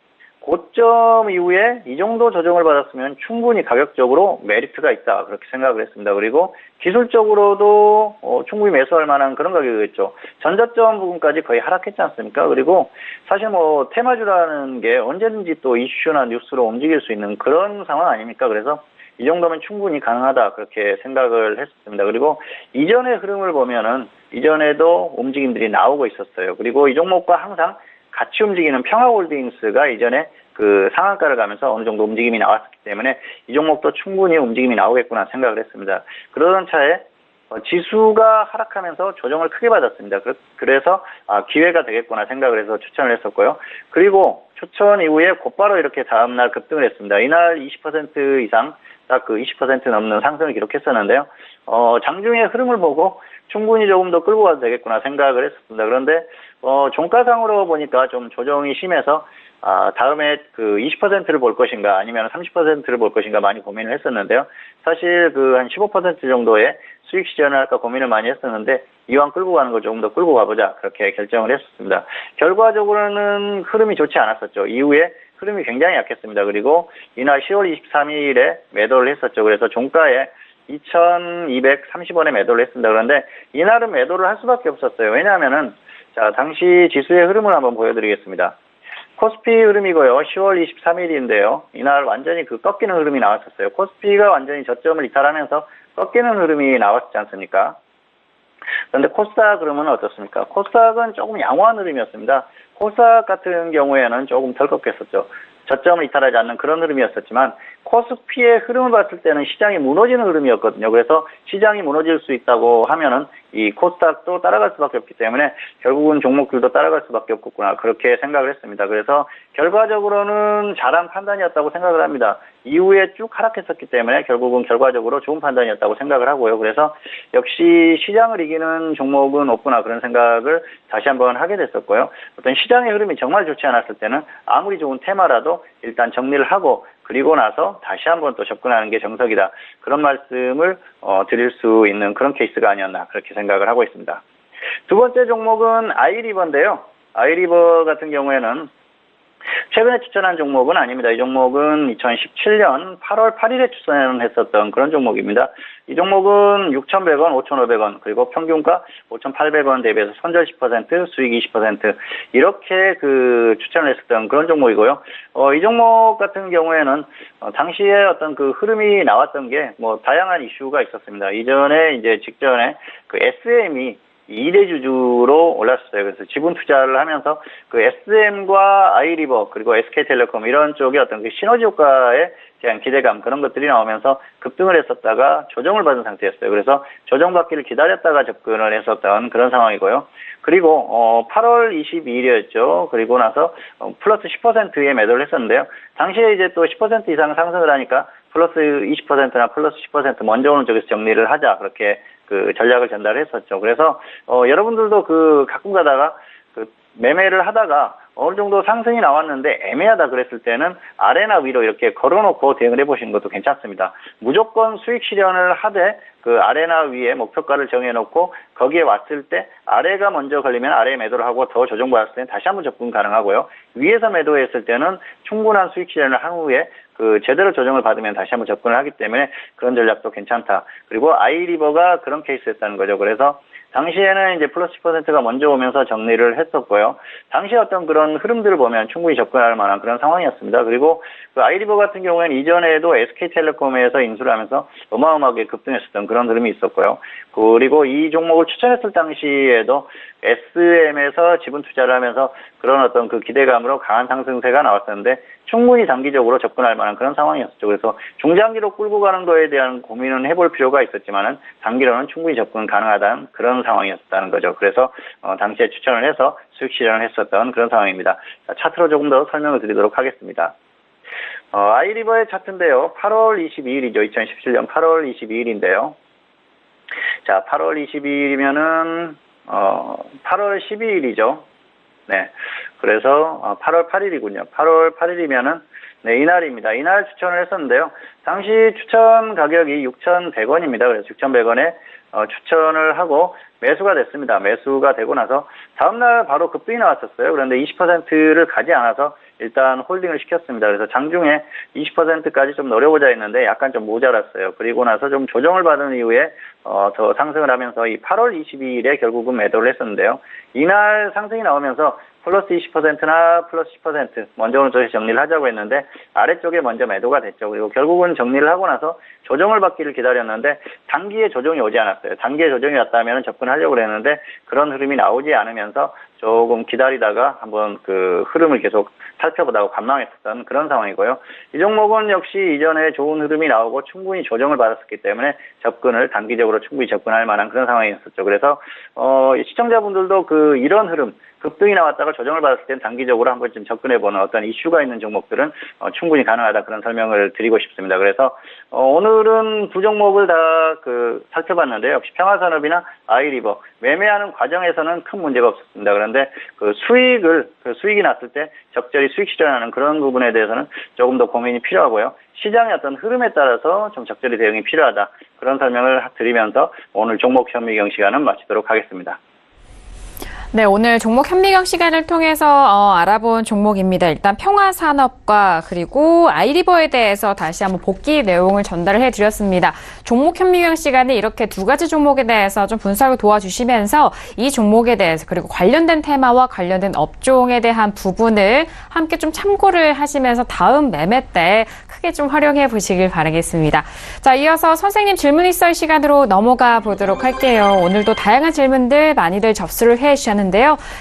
고점 이후에 이 정도 조정을 받았으면 충분히 가격적으로 메리트가 있다 그렇게 생각을 했습니다. 그리고 기술적으로도 충분히 매수할 만한 그런 가격이겠죠. 전저점 부분까지 거의 하락했지 않습니까? 그리고 사실 뭐 테마주라는 게 언제든지 또 이슈나 뉴스로 움직일 수 있는 그런 상황 아닙니까? 그래서 이 정도면 충분히 가능하다 그렇게 생각을 했었습니다. 그리고 이전의 흐름을 보면은 이전에도 움직임들이 나오고 있었어요. 그리고 이 종목과 항상 같이 움직이는 평화홀딩스가 이전에 그 상한가를 가면서 어느 정도 움직임이 나왔기 때문에 이 종목도 충분히 움직임이 나오겠구나 생각을 했습니다. 그러던 차에 지수가 하락하면서 조정을 크게 받았습니다. 그래서 기회가 되겠구나 생각을 해서 추천을 했었고요. 그리고 추천 이후에 곧바로 이렇게 다음날 급등을 했습니다. 이날 20% 이상 딱 그 20% 넘는 상승을 기록했었는데요. 장중의 흐름을 보고 충분히 조금 더 끌고 가도 되겠구나 생각을 했었습니다. 그런데 종가상으로 보니까 좀 조정이 심해서 다음에 그 20%를 볼 것인가 아니면 30%를 볼 것인가 많이 고민을 했었는데요. 사실 그 한 15% 정도의 수익 시전을 할까 고민을 많이 했었는데 이왕 끌고 가는 걸 조금 더 끌고 가보자 그렇게 결정을 했었습니다. 결과적으로는 흐름이 좋지 않았었죠. 이후에 흐름이 굉장히 약했습니다. 그리고 이날 10월 23일에 매도를 했었죠. 그래서 종가에 2,230원에 매도를 했습니다. 그런데 이날은 매도를 할 수밖에 없었어요. 왜냐하면은 자 당시 지수의 흐름을 한번 보여드리겠습니다. 코스피 흐름이고요. 10월 23일인데요. 이날 완전히 그 꺾이는 흐름이 나왔었어요. 코스피가 완전히 저점을 이탈하면서 꺾이는 흐름이 나왔지 않습니까? 그런데 코스닥 흐름은 어떻습니까? 코스닥은 조금 양호한 흐름이었습니다. 코스닥 같은 경우에는 조금 덜 꺾였었죠. 저점을 이탈하지 않는 그런 흐름이었었지만 코스피의 흐름을 봤을 때는 시장이 무너지는 흐름이었거든요. 그래서 시장이 무너질 수 있다고 하면은 이 코스닥도 따라갈 수밖에 없기 때문에 결국은 종목들도 따라갈 수밖에 없겠구나 그렇게 생각을 했습니다. 그래서 결과적으로는 잘한 판단이었다고 생각을 합니다. 이후에 쭉 하락했었기 때문에 결국은 결과적으로 좋은 판단이었다고 생각을 하고요. 그래서 역시 시장을 이기는 종목은 없구나 그런 생각을 다시 한번 하게 됐었고요. 어떤 시장의 흐름이 정말 좋지 않았을 때는 아무리 좋은 테마라도 일단 정리를 하고 그리고 나서 다시 한번 또 접근하는 게 정석이다. 그런 말씀을 드릴 수 있는 그런 케이스가 아니었나 그렇게 생각을 하고 있습니다. 두 번째 종목은 아이리버인데요. 아이리버 같은 경우에는 최근에 추천한 종목은 아닙니다. 이 종목은 2017년 8월 8일에 추천했었던 그런 종목입니다. 이 종목은 6,100원, 5,500원, 그리고 평균가 5,800원 대비해서 선절 10%, 수익 20% 이렇게 그 추천을 했었던 그런 종목이고요. 이 종목 같은 경우에는 당시에 어떤 그 흐름이 나왔던 게 뭐 다양한 이슈가 있었습니다. 직전에 그 SM이 2대주주로 올랐어요. 그래서 지분 투자를 하면서 그 SM과 아이리버 그리고 SK텔레콤 이런 쪽에 어떤 그 시너지 효과에 대한 기대감 그런 것들이 나오면서 급등을 했었다가 조정을 받은 상태였어요. 그래서 조정받기를 기다렸다가 접근을 했었던 그런 상황이고요. 그리고 8월 22일이었죠. 그리고 나서 플러스 10%의 매도를 했었는데요. 당시에 이제 또 10% 이상 상승을 하니까 플러스 20%나 플러스 10% 먼저 오는 쪽에서 정리를 하자 그렇게 그 전략을 전달했었죠. 그래서 여러분들도 그 가끔 가다가 그 매매를 하다가 어느 정도 상승이 나왔는데 애매하다 그랬을 때는 아래나 위로 이렇게 걸어놓고 대응을 해보시는 것도 괜찮습니다. 무조건 수익 실현을 하되 그 아래나 위에 목표가를 정해놓고 거기에 왔을 때 아래가 먼저 걸리면 아래에 매도를 하고 더 조정받았을 때는 다시 한번 접근 가능하고요. 위에서 매도했을 때는 충분한 수익 실현을 한 후에 그 제대로 조정을 받으면 다시 한번 접근을 하기 때문에 그런 전략도 괜찮다. 그리고 아이리버가 그런 케이스였다는 거죠. 그래서 당시에는 이제 플러스 10%가 먼저 오면서 정리를 했었고요. 당시 어떤 그런 흐름들을 보면 충분히 접근할 만한 그런 상황이었습니다. 그리고 그 아이리버 같은 경우에는 이전에도 SK텔레콤에서 인수를 하면서 어마어마하게 급등했었던 그런 흐름이 있었고요. 그리고 이 종목을 추천했을 당시에도 SM에서 지분 투자를 하면서 그런 어떤 그 기대감으로 강한 상승세가 나왔었는데 충분히 단기적으로 접근할 만한 그런 상황이었죠. 그래서 중장기로 끌고 가는 거에 대한 고민은 해볼 필요가 있었지만은 단기로는 충분히 접근 가능하다는 그런 상황이었다는 거죠. 그래서 당시에 추천을 해서 수익 실현을 했었던 그런 상황입니다. 자, 차트로 조금 더 설명을 드리도록 하겠습니다. 아이리버의 차트인데요. 8월 22일이죠. 2017년 8월 22일인데요. 자, 8월 22일이면은 8월 12일이죠. 네. 그래서 8월 8일이군요. 8월 8일이면은 네, 이날입니다. 이날 추천을 했었는데요. 당시 추천 가격이 6,100원입니다. 그래서 6,100원에 추천을 하고 매수가 됐습니다. 매수가 되고 나서 다음날 바로 급등이 나왔었어요. 그런데 20%를 가지 않아서 일단 홀딩을 시켰습니다. 그래서 장중에 20%까지 좀 노려보자 했는데 약간 좀 모자랐어요. 그리고 나서 좀 조정을 받은 이후에 더 상승을 하면서 이 8월 22일에 결국은 매도를 했었는데요. 이날 상승이 나오면서 플러스 20%나 플러스 10% 먼저 오른쪽에 정리를 하자고 했는데 아래쪽에 먼저 매도가 됐죠. 그리고 결국은 정리를 하고 나서 조정을 받기를 기다렸는데 단기에 조정이 오지 않았어요. 단기에 조정이 왔다면 접근하려고 했는데 그런 흐름이 나오지 않으면서 조금 기다리다가 한번 그 흐름을 계속 살펴보다가 관망했었던 그런 상황이고요. 이 종목은 역시 이전에 좋은 흐름이 나오고 충분히 조정을 받았었기 때문에 접근을 단기적으로 충분히 접근할 만한 그런 상황이었었죠. 그래서 시청자분들도 이런 흐름 급등이 나왔다가 조정을 받았을 때는 단기적으로 한 번쯤 접근해보는 어떤 이슈가 있는 종목들은 충분히 가능하다 그런 설명을 드리고 싶습니다. 그래서 오늘은 두 종목을 다 살펴봤는데요. 역시 평화산업이나 아이리버 매매하는 과정에서는 큰 문제가 없었습니다. 그런데 수익이 났을 때 적절히 수익 실현하는 그런 부분에 대해서는 조금 더 고민이 필요하고요. 시장의 어떤 흐름에 따라서 좀 적절히 대응이 필요하다 그런 설명을 드리면서 오늘 종목 현미경 시간은 마치도록 하겠습니다. 네, 오늘 종목 현미경 시간을 통해서 알아본 종목입니다. 일단 평화산업과 그리고 아이리버에 대해서 다시 한번 복귀 내용을 전달을 해드렸습니다. 종목 현미경 시간에 이렇게 두 가지 종목에 대해서 좀 분석을 도와주시면서 이 종목에 대해서 그리고 관련된 테마와 관련된 업종에 대한 부분을 함께 좀 참고를 하시면서 다음 매매 때 크게 좀 활용해 보시길 바라겠습니다. 자, 이어서 선생님 질문 있을 시간으로 넘어가 보도록 할게요. 오늘도 다양한 질문들 많이들 접수를 해 주셨는데요.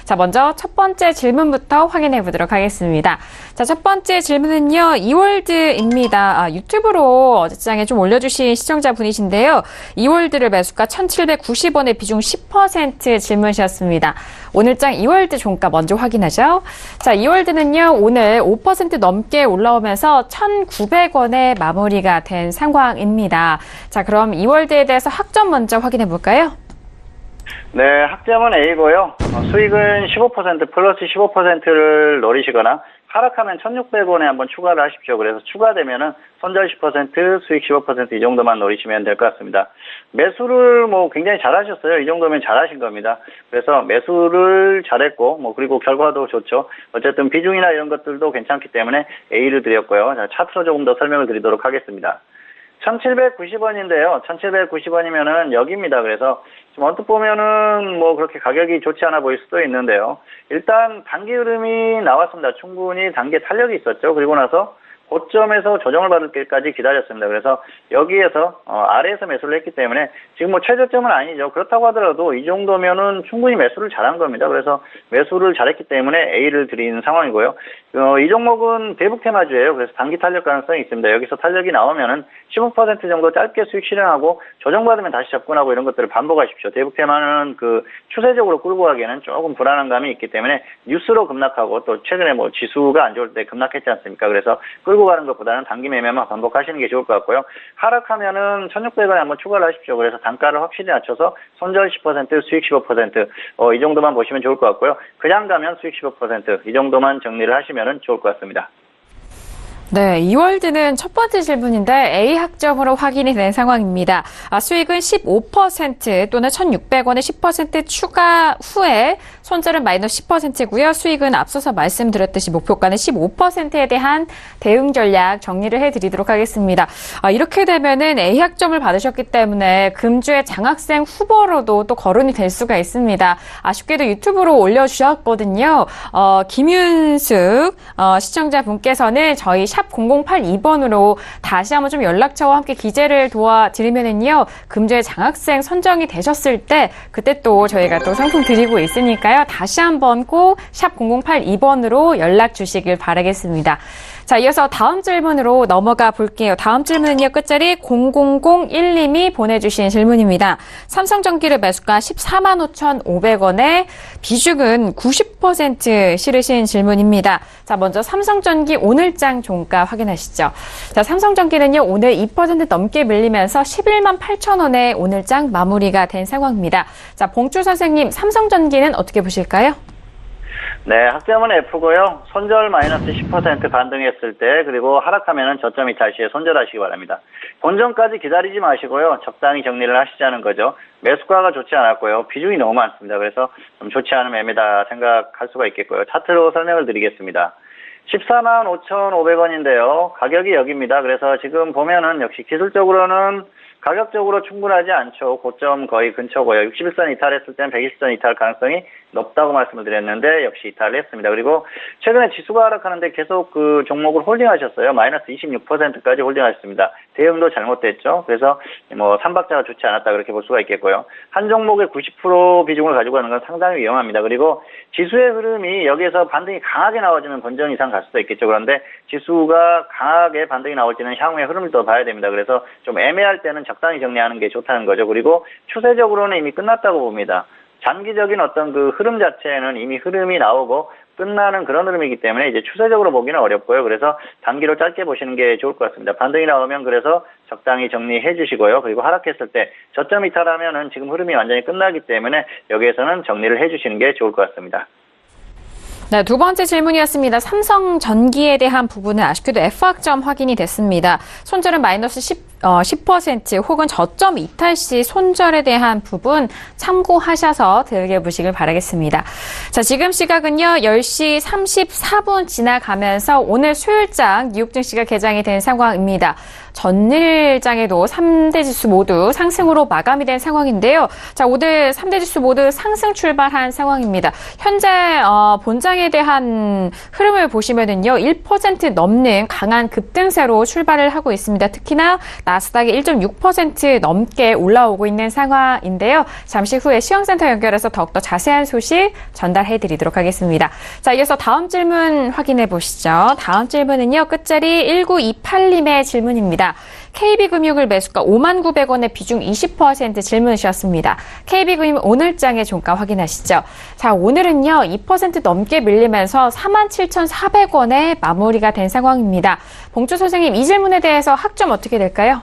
자, 먼저 첫 번째 질문부터 확인해 보도록 하겠습니다. 자, 첫 번째 질문은요, 이월드입니다. 유튜브로 어제장에 좀 올려주신 시청자분이신데요. 이월드를 매수가 1,790원에 비중 10% 질문이셨습니다. 오늘장 이월드 종가 먼저 확인하죠. 자, 이월드는요, 오늘 5% 넘게 올라오면서 1,900원에 마무리가 된 상황입니다. 자, 그럼 이월드에 대해서 학점 먼저 확인해 볼까요? 네, 학점은 A고요. 수익은 15% 플러스 15%를 노리시거나 하락하면 1,600원에 한번 추가를 하십시오. 그래서 추가되면은 손절 10%, 수익 15%이 정도만 노리시면 될 것 같습니다. 매수를 굉장히 잘하셨어요. 이 정도면 잘하신 겁니다. 그래서 매수를 잘했고 그리고 결과도 좋죠. 어쨌든 비중이나 이런 것들도 괜찮기 때문에 A를 드렸고요. 자, 차트로 조금 더 설명을 드리도록 하겠습니다. 1,790원인데요. 1,790원이면은 여기입니다. 그래서 지금 언뜻 보면은 그렇게 가격이 좋지 않아 보일 수도 있는데요. 일단 단기 흐름이 나왔습니다. 충분히 단기 탄력이 있었죠. 그리고 나서 고점에서 조정을 받을 때까지 기다렸습니다. 그래서 여기에서 아래에서 매수를 했기 때문에 지금 최저점은 아니죠. 그렇다고 하더라도 이 정도면은 충분히 매수를 잘한 겁니다. 그래서 매수를 잘했기 때문에 A를 드린 상황이고요. 이 종목은 대북 테마주예요. 그래서 단기 탄력 가능성이 있습니다. 여기서 탄력이 나오면은 15% 정도 짧게 수익 실현하고 조정받으면 다시 접근하고 이런 것들을 반복하십시오. 대북 테마는 추세적으로 끌고 가기에는 조금 불안한 감이 있기 때문에 뉴스로 급락하고 또 최근에 지수가 안 좋을 때 급락했지 않습니까? 그래서 끌고 가는 것보다는 단기 매매만 반복하시는 게 좋을 것 같고요. 하락하면은 1,600원에 한번 추가를 하십시오. 그래서 단가를 확실히 낮춰서 손절 10%, 수익 15%, 이 정도만 보시면 좋을 것 같고요. 그냥 가면 수익 15%, 이 정도만 정리를 하시면 좋을 것 같습니다. 네, 이월드는 첫 번째 질문인데 A 학점으로 확인이 된 상황입니다. 수익은 15% 또는 1,600원에 10% 추가 후에 손절은 마이너스 10%고요. 수익은 앞서서 말씀드렸듯이 목표가는 15%에 대한 대응 전략 정리를 해드리도록 하겠습니다. 이렇게 되면은 A 학점을 받으셨기 때문에 금주의 장학생 후보로도 또 거론이 될 수가 있습니다. 아쉽게도 유튜브로 올려주셨거든요. 김윤숙 시청자분께서는 저희 샵 0082번으로 다시 한번 좀 연락처와 함께 기재를 도와드리면은요, 금주의 장학생 선정이 되셨을 때 그때 또 저희가 또 상품 드리고 있으니까요. 다시 한번 꼭 샵 0082번으로 연락 주시길 바라겠습니다. 자, 이어서 다음 질문으로 넘어가 볼게요. 다음 질문은요, 끝자리 0001님이 보내주신 질문입니다. 삼성전기를 매수가 14만 5,500원에 비중은 90% 실으신 질문입니다. 자, 먼저 삼성전기 오늘장 종가 확인하시죠. 자, 삼성전기는요, 오늘 2% 넘게 밀리면서 11만 8천원에 오늘장 마무리가 된 상황입니다. 자, 봉주 선생님, 삼성전기는 어떻게 보실까요? 네, 학점은 F고요. 손절 마이너스 10% 반등했을 때, 그리고 하락하면은 저점 이탈 시에 손절하시기 바랍니다. 본전까지 기다리지 마시고요. 적당히 정리를 하시자는 거죠. 매수가가 좋지 않았고요. 비중이 너무 많습니다. 그래서 좀 좋지 않은 매매다 생각할 수가 있겠고요. 차트로 설명을 드리겠습니다. 14만 5,500원인데요. 가격이 여기입니다. 그래서 지금 보면은 역시 기술적으로는 가격적으로 충분하지 않죠. 고점 거의 근처고요. 61선 이탈했을 때는 120선 이탈 가능성이 높다고 말씀을 드렸는데 역시 이탈을 했습니다. 그리고 최근에 지수가 하락하는데 계속 그 종목을 홀딩하셨어요. 마이너스 26%까지 홀딩하셨습니다. 대응도 잘못됐죠. 그래서 뭐 삼박자가 좋지 않았다 그렇게 볼 수가 있겠고요. 한 종목의 90% 비중을 가지고 가는 건 상당히 위험합니다. 그리고 지수의 흐름이 여기에서 반등이 강하게 나와주면 본전 이상 갈 수도 있겠죠. 그런데 지수가 강하게 반등이 나올지는 향후의 흐름을 더 봐야 됩니다. 그래서 좀 애매할 때는 적당히 정리하는 게 좋다는 거죠. 그리고 추세적으로는 이미 끝났다고 봅니다. 장기적인 어떤 그 흐름 자체는 이미 흐름이 나오고 끝나는 그런 흐름이기 때문에 이제 추세적으로 보기는 어렵고요. 그래서 단기로 짧게 보시는 게 좋을 것 같습니다. 반등이 나오면 그래서 적당히 정리해 주시고요. 그리고 하락했을 때 저점 이탈하면은 지금 흐름이 완전히 끝나기 때문에 여기에서는 정리를 해 주시는 게 좋을 것 같습니다. 네, 두 번째 질문이었습니다. 삼성전기에 대한 부분은 아쉽게도 F학점 확인이 됐습니다. 손절은 마이너스 10% 혹은 저점 이탈 시 손절에 대한 부분 참고하셔서 들게 보시길 바라겠습니다. 자, 지금 시각은요, 10시 34분 지나가면서 오늘 수요일장 뉴욕증시가 개장이 된 상황입니다. 전일장에도 3대 지수 모두 상승으로 마감이 된 상황인데요. 자, 오늘 3대 지수 모두 상승 출발한 상황입니다. 현재 본장에 대한 흐름을 보시면은요, 1% 넘는 강한 급등세로 출발을 하고 있습니다. 특히나 나스닥이 1.6% 넘게 올라오고 있는 상황인데요. 잠시 후에 시황센터 연결해서 더욱더 자세한 소식 전달해 드리도록 하겠습니다. 자, 이어서 다음 질문 확인해 보시죠. 다음 질문은요, 끝자리 1928님의 질문입니다. KB금융을 매수가 59,000원에 비중 20% 질문 주셨습니다. KB금융 오늘장의 종가 확인하시죠. 자, 오늘은요, 2% 넘게 밀리면서 47,400원에 마무리가 된 상황입니다. 봉주 선생님, 이 질문에 대해서 학점 어떻게 될까요?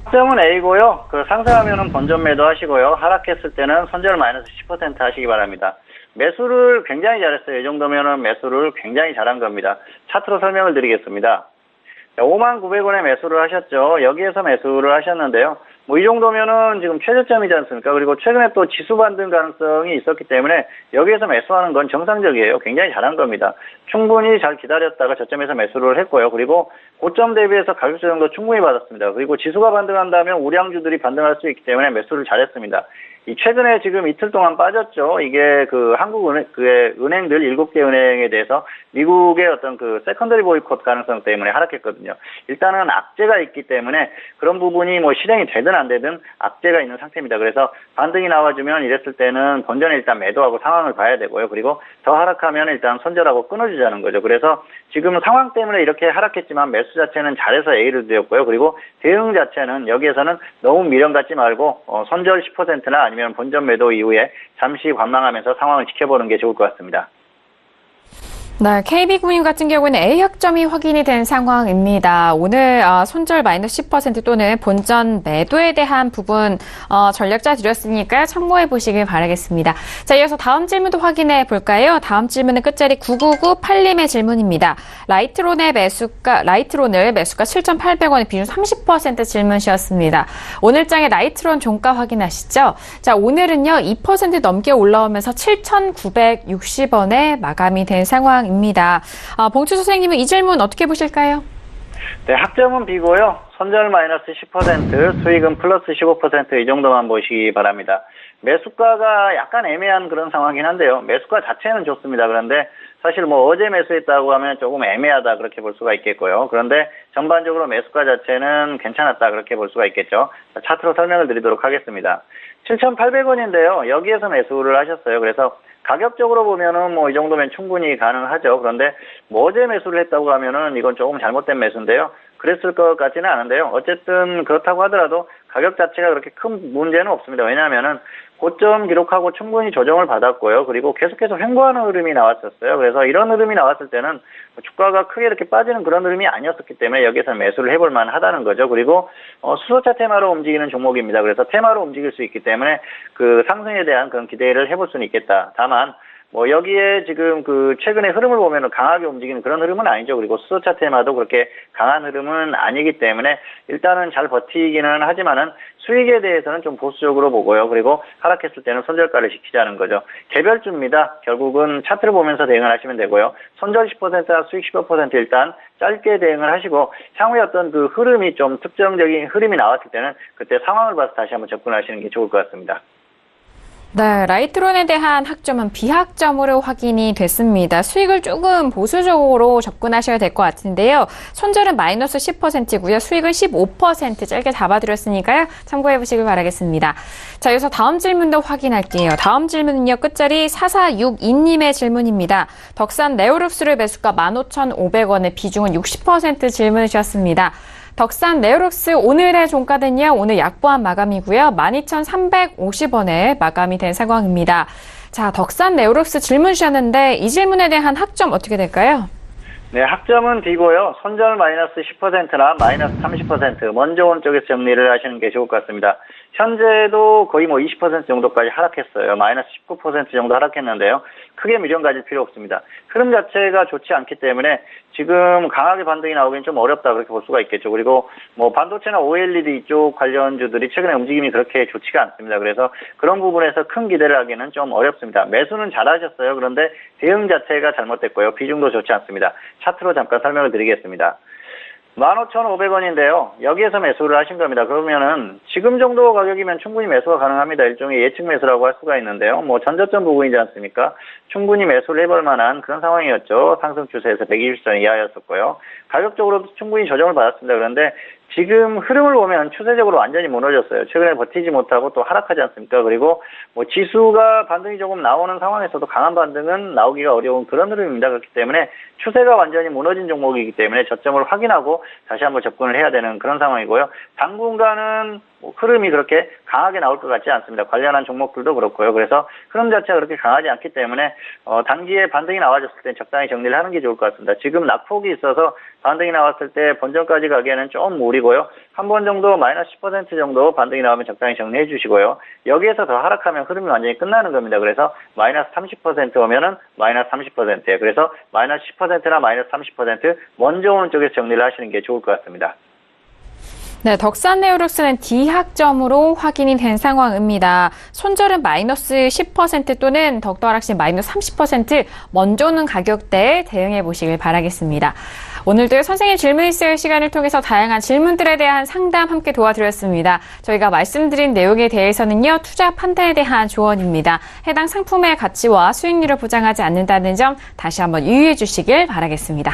학점은 A고요. 그 상승하면은 본전 매도 하시고요. 하락했을 때는 손절 마이너스 10% 하시기 바랍니다. 매수를 굉장히 잘했어요. 이 정도면은 매수를 굉장히 잘한 겁니다. 차트로 설명을 드리겠습니다. 59,000원에 매수를 하셨죠. 여기에서 매수를 하셨는데요. 뭐 이 정도면은 지금 최저점이지 않습니까? 그리고 최근에 또 지수 반등 가능성이 있었기 때문에 여기에서 매수하는 건 정상적이에요. 굉장히 잘한 겁니다. 충분히 잘 기다렸다가 저점에서 매수를 했고요. 그리고 고점 대비해서 가격 조정도 충분히 받았습니다. 그리고 지수가 반등한다면 우량주들이 반등할 수 있기 때문에 매수를 잘했습니다. 이 최근에 지금 이틀 동안 빠졌죠. 이게 그 한국은행, 그 은행들 7개 은행에 대해서 미국의 어떤 그 세컨더리 보이콧 가능성 때문에 하락했거든요. 일단은 악재가 있기 때문에 그런 부분이 뭐 실행이 되든 안 되든 악재가 있는 상태입니다. 그래서 반등이 나와주면 이랬을 때는 본전에 일단 매도하고 상황을 봐야 되고요. 그리고 더 하락하면 일단 손절하고 끊어주자는 거죠. 그래서 지금 상황 때문에 이렇게 하락했지만 매수 자체는 잘해서 A를 드렸고요. 그리고 대응 자체는 여기에서는 너무 미련 갖지 말고 손절 10%나 아니면 본전 매도 이후에 잠시 관망하면서 상황을 지켜보는 게 좋을 것 같습니다. 네, KB금융 같은 경우는 A학점이 확인이 된 상황입니다. 오늘 손절 마이너스 10% 또는 본전 매도에 대한 부분 전략자 드렸으니까 참고해 보시길 바라겠습니다. 자, 이어서 다음 질문도 확인해 볼까요? 다음 질문은 끝자리 9998님의 질문입니다. 라이트론을 매수가 7,800원에 비중 30% 질문 주셨습니다. 오늘장의 라이트론 종가 확인하시죠? 자, 오늘은요, 2% 넘게 올라오면서 7,960원에 마감이 된 상황입니다. 봉추 선생님은 이 질문 어떻게 보실까요? 네, 학점은 B고요. 손절 마이너스 10%, 수익은 플러스 15% 이 정도만 보시기 바랍니다. 매수가가 약간 애매한 그런 상황이긴 한데요. 매수가 자체는 좋습니다. 그런데 사실 뭐 어제 매수했다고 하면 조금 애매하다 그렇게 볼 수가 있겠고요. 그런데 전반적으로 매수가 자체는 괜찮았다 그렇게 볼 수가 있겠죠. 차트로 설명을 드리도록 하겠습니다. 7,800원인데요. 여기에서 매수를 하셨어요. 그래서 가격적으로 보면은 뭐 이 정도면 충분히 가능하죠. 그런데 뭐 어제 매수를 했다고 하면은 이건 조금 잘못된 매수인데요. 그랬을 것 같지는 않은데요. 어쨌든 그렇다고 하더라도 가격 자체가 그렇게 큰 문제는 없습니다. 왜냐하면은 고점 기록하고 충분히 조정을 받았고요. 그리고 계속해서 횡보하는 흐름이 나왔었어요. 그래서 이런 흐름이 나왔을 때는 주가가 크게 이렇게 빠지는 그런 흐름이 아니었기 때문에 여기서 매수를 해볼 만하다는 거죠. 그리고 수소차 테마로 움직이는 종목입니다. 그래서 테마로 움직일 수 있기 때문에 그 상승에 대한 그런 기대를 해볼 수는 있겠다. 다만 뭐 여기에 지금 그 최근의 흐름을 보면은 강하게 움직이는 그런 흐름은 아니죠. 그리고 수소 차트에마도 그렇게 강한 흐름은 아니기 때문에 일단은 잘 버티기는 하지만은 수익에 대해서는 좀 보수적으로 보고요. 그리고 하락했을 때는 손절가를 지키자는 거죠. 개별주입니다. 결국은 차트를 보면서 대응을 하시면 되고요. 손절 10%나 수익 15% 일단 짧게 대응을 하시고 향후에 어떤 그 흐름이 좀 특정적인 흐름이 나왔을 때는 그때 상황을 봐서 다시 한번 접근하시는 게 좋을 것 같습니다. 네, 라이트론에 대한 학점은 비학점으로 확인이 됐습니다. 수익을 조금 보수적으로 접근하셔야 될 것 같은데요. 손절은 마이너스 10%고요. 수익은 15% 짧게 잡아드렸으니까요. 참고해 보시길 바라겠습니다. 자, 여기서 다음 질문도 확인할게요. 다음 질문은요. 끝자리 4462님의 질문입니다. 덕산 네오룩스를 매수가 15,500원에 비중은 60% 질문을 주셨습니다. 덕산 네오룩스 오늘의 종가는요. 오늘 약보한 마감이고요. 12,350원에 마감이 된 상황입니다. 자, 덕산 네오룩스 질문 주셨는데 이 질문에 대한 학점 어떻게 될까요? 네, 학점은 D고요. 손절 마이너스 10%나 마이너스 30% 먼저 온 쪽에서 정리를 하시는 게 좋을 것 같습니다. 현재도 거의 뭐 20% 정도까지 하락했어요. 마이너스 19% 정도 하락했는데요. 크게 미련 가질 필요 없습니다. 흐름 자체가 좋지 않기 때문에 지금 강하게 반등이 나오기는 좀 어렵다 그렇게 볼 수가 있겠죠. 그리고 뭐 반도체나 OLED 쪽 관련주들이 최근에 움직임이 그렇게 좋지가 않습니다. 그래서 그런 부분에서 큰 기대를 하기는 좀 어렵습니다. 매수는 잘하셨어요. 그런데 대응 자체가 잘못됐고요. 비중도 좋지 않습니다. 차트로 잠깐 설명을 드리겠습니다. 15,500원인데요. 여기에서 매수를 하신 겁니다. 그러면은 지금 정도 가격이면 충분히 매수가 가능합니다. 일종의 예측 매수라고 할 수가 있는데요. 뭐 전저점 부분이지 않습니까? 충분히 매수를 해볼 만한 그런 상황이었죠. 상승 추세에서 120선 이하였었고요. 가격적으로도 충분히 조정을 받았습니다. 그런데 지금 흐름을 보면 추세적으로 완전히 무너졌어요. 최근에 버티지 못하고 또 하락하지 않습니까? 그리고 뭐 지수가 반등이 조금 나오는 상황에서도 강한 반등은 나오기가 어려운 그런 흐름입니다. 그렇기 때문에 추세가 완전히 무너진 종목이기 때문에 저점을 확인하고 다시 한번 접근을 해야 되는 그런 상황이고요. 당분간은 뭐 흐름이 그렇게 강하게 나올 것 같지 않습니다. 관련한 종목들도 그렇고요. 그래서 흐름 자체가 그렇게 강하지 않기 때문에 단기에 반등이 나와줬을 때 적당히 정리를 하는 게 좋을 것 같습니다. 지금 낙폭이 있어서 반등이 나왔을 때 본전까지 가기에는 좀 무리고요. 한 번 정도 마이너스 10% 정도 반등이 나오면 적당히 정리해 주시고요. 여기에서 더 하락하면 흐름이 완전히 끝나는 겁니다. 그래서 마이너스 30% 오면은 마이너스 30%예요. 그래서 마이너스 10%나 마이너스 30% 먼저 오는 쪽에서 정리를 하시는 게 좋을 것 같습니다. 네, 덕산 네오룩스는 D학점으로 확인이 된 상황입니다. 손절은 마이너스 10% 또는 덕도 하락시 마이너스 30% 먼저 오는 가격대에 대응해 보시길 바라겠습니다. 오늘도 선생님 질문 있을 시간을 통해서 다양한 질문들에 대한 상담 함께 도와드렸습니다. 저희가 말씀드린 내용에 대해서는요, 투자 판단에 대한 조언입니다. 해당 상품의 가치와 수익률을 보장하지 않는다는 점 다시 한번 유의해 주시길 바라겠습니다.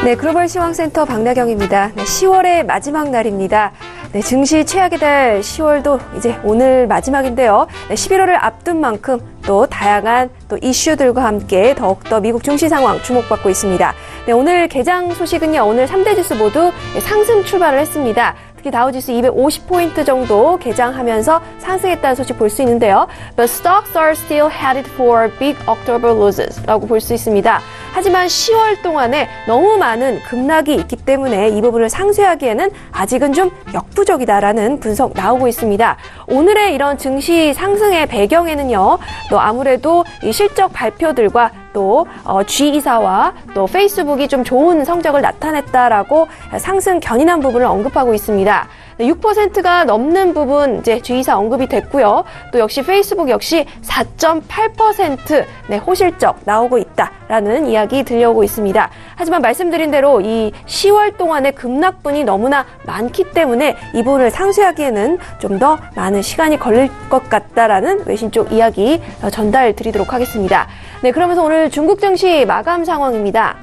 네, 글로벌 시황센터 박나경입니다. 네, 10월의 마지막 날입니다. 네, 증시 최악의 달 10월도 이제 오늘 마지막인데요. 네, 11월을 앞둔 만큼 또 다양한 또 이슈들과 함께 더욱더 미국 증시 상황 주목받고 있습니다. 네, 오늘 개장 소식은요. 오늘 3대 지수 모두 상승 출발을 했습니다. 특히 다우지수 250포인트 정도 개장하면서 상승했다는 소식 볼 수 있는데요. But stocks are still headed for big October losses 라고 볼 수 있습니다. 하지만 10월 동안에 너무 많은 급락이 있기 때문에 이 부분을 상쇄하기에는 아직은 좀 역부족이다라는 분석 나오고 있습니다. 오늘의 이런 증시 상승의 배경에는요. 또 아무래도 이 실적 발표들과 또 G이사와 또 페이스북이 좀 좋은 성적을 나타냈다라고 상승 견인한 부분을 언급하고 있습니다. 6%가 넘는 부분 이제 주의사 언급이 됐고요. 또 역시 페이스북 역시 4.8% 호실적 나오고 있다라는 이야기 들려오고 있습니다. 하지만 말씀드린 대로 이 10월 동안의 급락분이 너무나 많기 때문에 이 부분을 상쇄하기에는 좀 더 많은 시간이 걸릴 것 같다라는 외신 쪽 이야기 전달 드리도록 하겠습니다. 네, 그러면서 오늘 중국 증시 마감 상황입니다.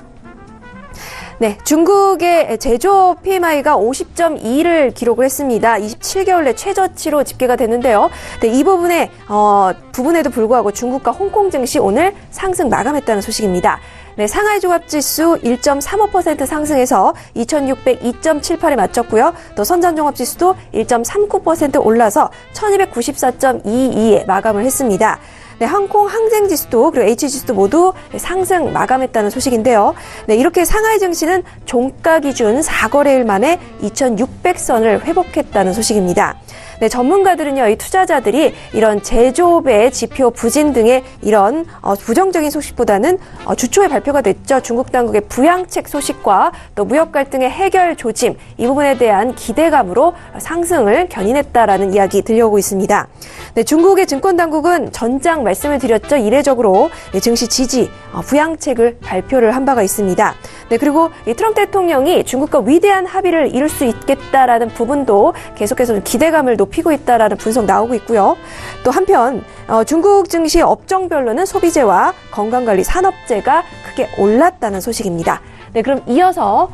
네, 중국의 제조업 PMI가 50.2를 기록을 했습니다. 27개월 내 최저치로 집계가 됐는데요. 네, 이 부분에도 불구하고 중국과 홍콩 증시 오늘 상승 마감했다는 소식입니다. 네, 상하이 종합지수 1.35% 상승해서 2602.78에 맞췄고요. 또 선전종합지수도 1.39% 올라서 1294.22에 마감을 했습니다. 네, 홍콩 항생지수도 그리고 H지수도 모두 상승 마감했다는 소식인데요. 네, 이렇게 상하이 증시는 종가 기준 4거래일 만에 2600선을 회복했다는 소식입니다. 네, 전문가들은요, 이 투자자들이 이런 제조업의 지표 부진 등의 이런 부정적인 소식보다는 주초에 발표가 됐죠. 중국 당국의 부양책 소식과 또 무역 갈등의 해결 조짐 이 부분에 대한 기대감으로 상승을 견인했다라는 이야기 들려오고 있습니다. 네, 중국의 증권 당국은 전장 말씀을 드렸죠. 이례적으로 증시 지지 부양책을 발표를 한 바가 있습니다. 네, 그리고 이 트럼프 대통령이 중국과 위대한 합의를 이룰 수 있겠다라는 부분도 계속해서 좀 기대감을 높이고 있다라는 분석 나오고 있고요. 또 한편 중국 증시 업종별로는 소비재와 건강관리 산업재가 크게 올랐다는 소식입니다. 네, 그럼 이어서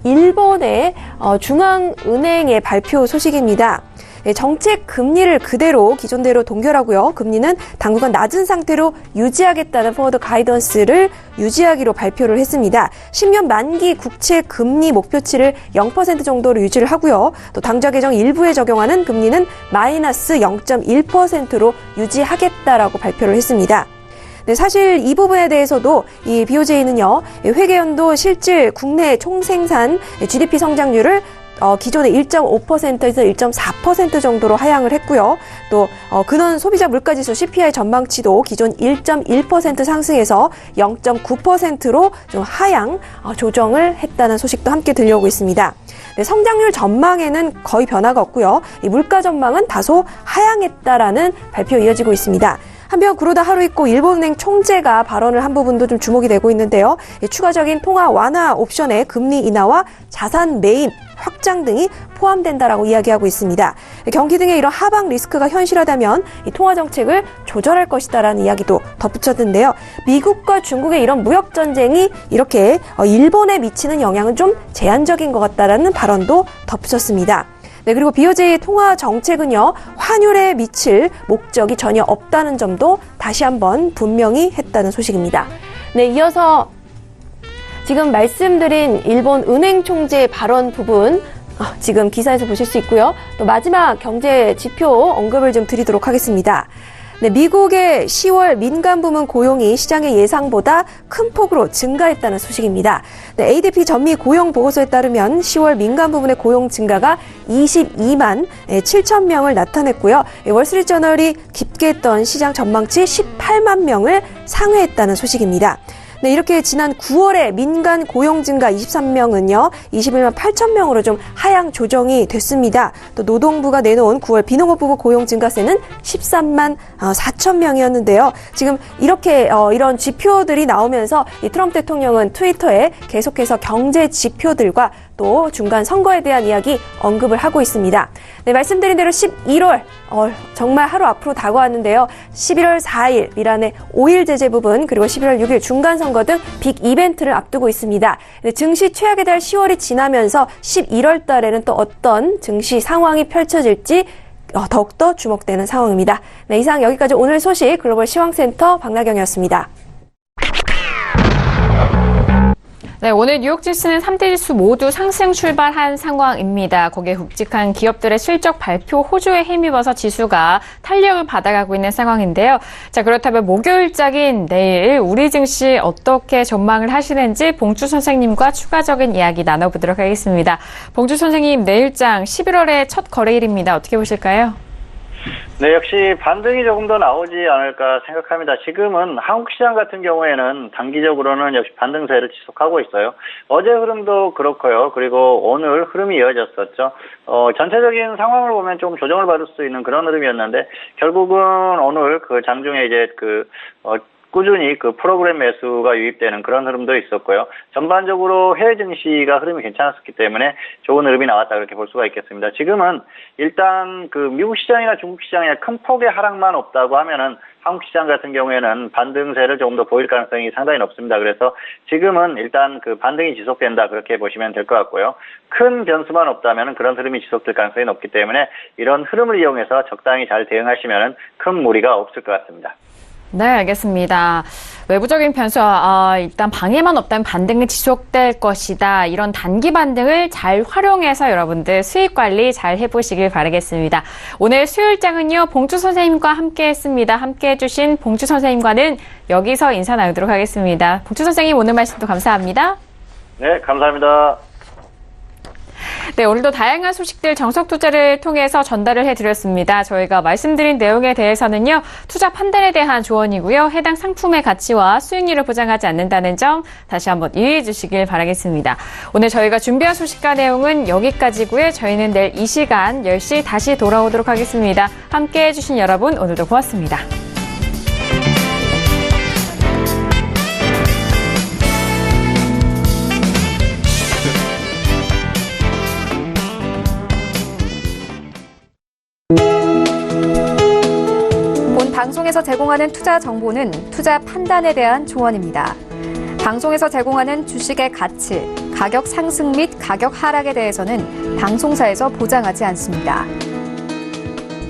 일본의 중앙은행의 발표 소식입니다. 네, 정책 금리를 그대로 기존대로 동결하고요. 금리는 당분간 낮은 상태로 유지하겠다는 포워드 가이던스를 유지하기로 발표를 했습니다. 10년 만기 국채 금리 목표치를 0% 정도로 유지를 하고요. 또 당좌 개정 일부에 적용하는 금리는 마이너스 0.1%로 유지하겠다라고 발표를 했습니다. 네, 사실 이 부분에 대해서도 이 BOJ는요, 회계연도 실질 국내 총생산 GDP 성장률을 기존의 1.5%에서 1.4% 정도로 하향을 했고요. 또 근원 소비자 물가지수 CPI 전망치도 기존 1.1% 상승해서 0.9%로 좀 하향 조정을 했다는 소식도 함께 들려오고 있습니다. 네, 성장률 전망에는 거의 변화가 없고요. 이 물가 전망은 다소 하향했다라는 발표 이어지고 있습니다. 한편 구로다 하루이코 일본은행 총재가 발언을 한 부분도 좀 주목이 되고 있는데요. 추가적인 통화 완화 옵션의 금리 인하와 자산 매입 확장 등이 포함된다라고 이야기하고 있습니다. 경기 등의 이런 하방 리스크가 현실화되면 이 통화 정책을 조절할 것이다라는 이야기도 덧붙였는데요. 미국과 중국의 이런 무역 전쟁이 이렇게 일본에 미치는 영향은 좀 제한적인 것 같다라는 발언도 덧붙였습니다. 네, 그리고 BOJ의 통화 정책은요, 환율에 미칠 목적이 전혀 없다는 점도 다시 한번 분명히 했다는 소식입니다. 네, 이어서 지금 말씀드린 일본 은행 총재 발언 부분 지금 기사에서 보실 수 있고요. 또 마지막 경제 지표 언급을 좀 드리도록 하겠습니다. 네, 미국의 10월 민간 부문 고용이 시장의 예상보다 큰 폭으로 증가했다는 소식입니다. 네, ADP 전미 고용 보고서에 따르면 10월 민간 부문의 고용 증가가 22만 7천 명을 나타냈고요. 월스트리트저널이 집계했던 시장 전망치 18만 명을 상회했다는 소식입니다. 네, 이렇게 지난 9월에 민간 고용 증가 23명은요, 21만 8천 명으로 좀 하향 조정이 됐습니다. 또 노동부가 내놓은 9월 비농업부부 고용 증가세는 13만 4천 명이었는데요. 지금 이렇게 이런 지표들이 나오면서 이 트럼프 대통령은 트위터에 계속해서 경제 지표들과 또 중간 선거에 대한 이야기 언급을 하고 있습니다. 네, 말씀드린 대로 11월 정말 하루 앞으로 다가왔는데요. 11월 4일 미란의 5일 제재 부분 그리고 11월 6일 중간 선거 등 빅 이벤트를 앞두고 있습니다. 네, 증시 최악의 달 10월이 지나면서 11월 달에는 또 어떤 증시 상황이 펼쳐질지 더욱더 주목되는 상황입니다. 네, 이상 여기까지 오늘 소식 글로벌 시황센터 박나경이었습니다. 네, 오늘 뉴욕 지수는 3대 지수 모두 상승 출발한 상황입니다. 거기에 굵직한 기업들의 실적 발표 호조에 힘입어서 지수가 탄력을 받아가고 있는 상황인데요. 자, 그렇다면 목요일장인 내일 우리 증시 어떻게 전망을 하시는지 봉주 선생님과 추가적인 이야기 나눠보도록 하겠습니다. 봉주 선생님, 내일장 11월의 첫 거래일입니다. 어떻게 보실까요? 네, 역시 반등이 조금 더 나오지 않을까 생각합니다. 지금은 한국 시장 같은 경우에는 단기적으로는 역시 반등세를 지속하고 있어요. 어제 흐름도 그렇고요. 그리고 오늘 흐름이 이어졌었죠. 전체적인 상황을 보면 좀 조정을 받을 수 있는 그런 흐름이었는데 결국은 오늘 그 장중에 이제 꾸준히 그 프로그램 매수가 유입되는 그런 흐름도 있었고요. 전반적으로 해외 증시가 흐름이 괜찮았기 때문에 좋은 흐름이 나왔다 그렇게 볼 수가 있겠습니다. 지금은 일단 그 미국 시장이나 중국 시장이나 큰 폭의 하락만 없다고 하면은 한국 시장 같은 경우에는 반등세를 조금 더 보일 가능성이 상당히 높습니다. 그래서 지금은 일단 그 반등이 지속된다 그렇게 보시면 될 것 같고요. 큰 변수만 없다면 그런 흐름이 지속될 가능성이 높기 때문에 이런 흐름을 이용해서 적당히 잘 대응하시면 큰 무리가 없을 것 같습니다. 네, 알겠습니다. 외부적인 변수, 일단 방해만 없다면 반등은 지속될 것이다. 이런 단기 반등을 잘 활용해서 여러분들 수익 관리 잘 해보시길 바라겠습니다. 오늘 수요일장은요, 봉주 선생님과 함께 했습니다. 함께 해주신 봉주 선생님과는 여기서 인사 나누도록 하겠습니다. 봉주 선생님 오늘 말씀도 감사합니다. 네, 감사합니다. 네, 오늘도 다양한 소식들 정석투자를 통해서 전달을 해드렸습니다. 저희가 말씀드린 내용에 대해서는요, 투자 판단에 대한 조언이고요. 해당 상품의 가치와 수익률을 보장하지 않는다는 점 다시 한번 유의해 주시길 바라겠습니다. 오늘 저희가 준비한 소식과 내용은 여기까지고요. 저희는 내일 이 시간 10시 다시 돌아오도록 하겠습니다. 함께해 주신 여러분 오늘도 고맙습니다. 방송에서 제공하는 투자 정보는 투자 판단에 대한 조언입니다. 방송에서 제공하는 주식의 가치, 가격 상승 및 가격 하락에 대해서는 방송사에서 보장하지 않습니다.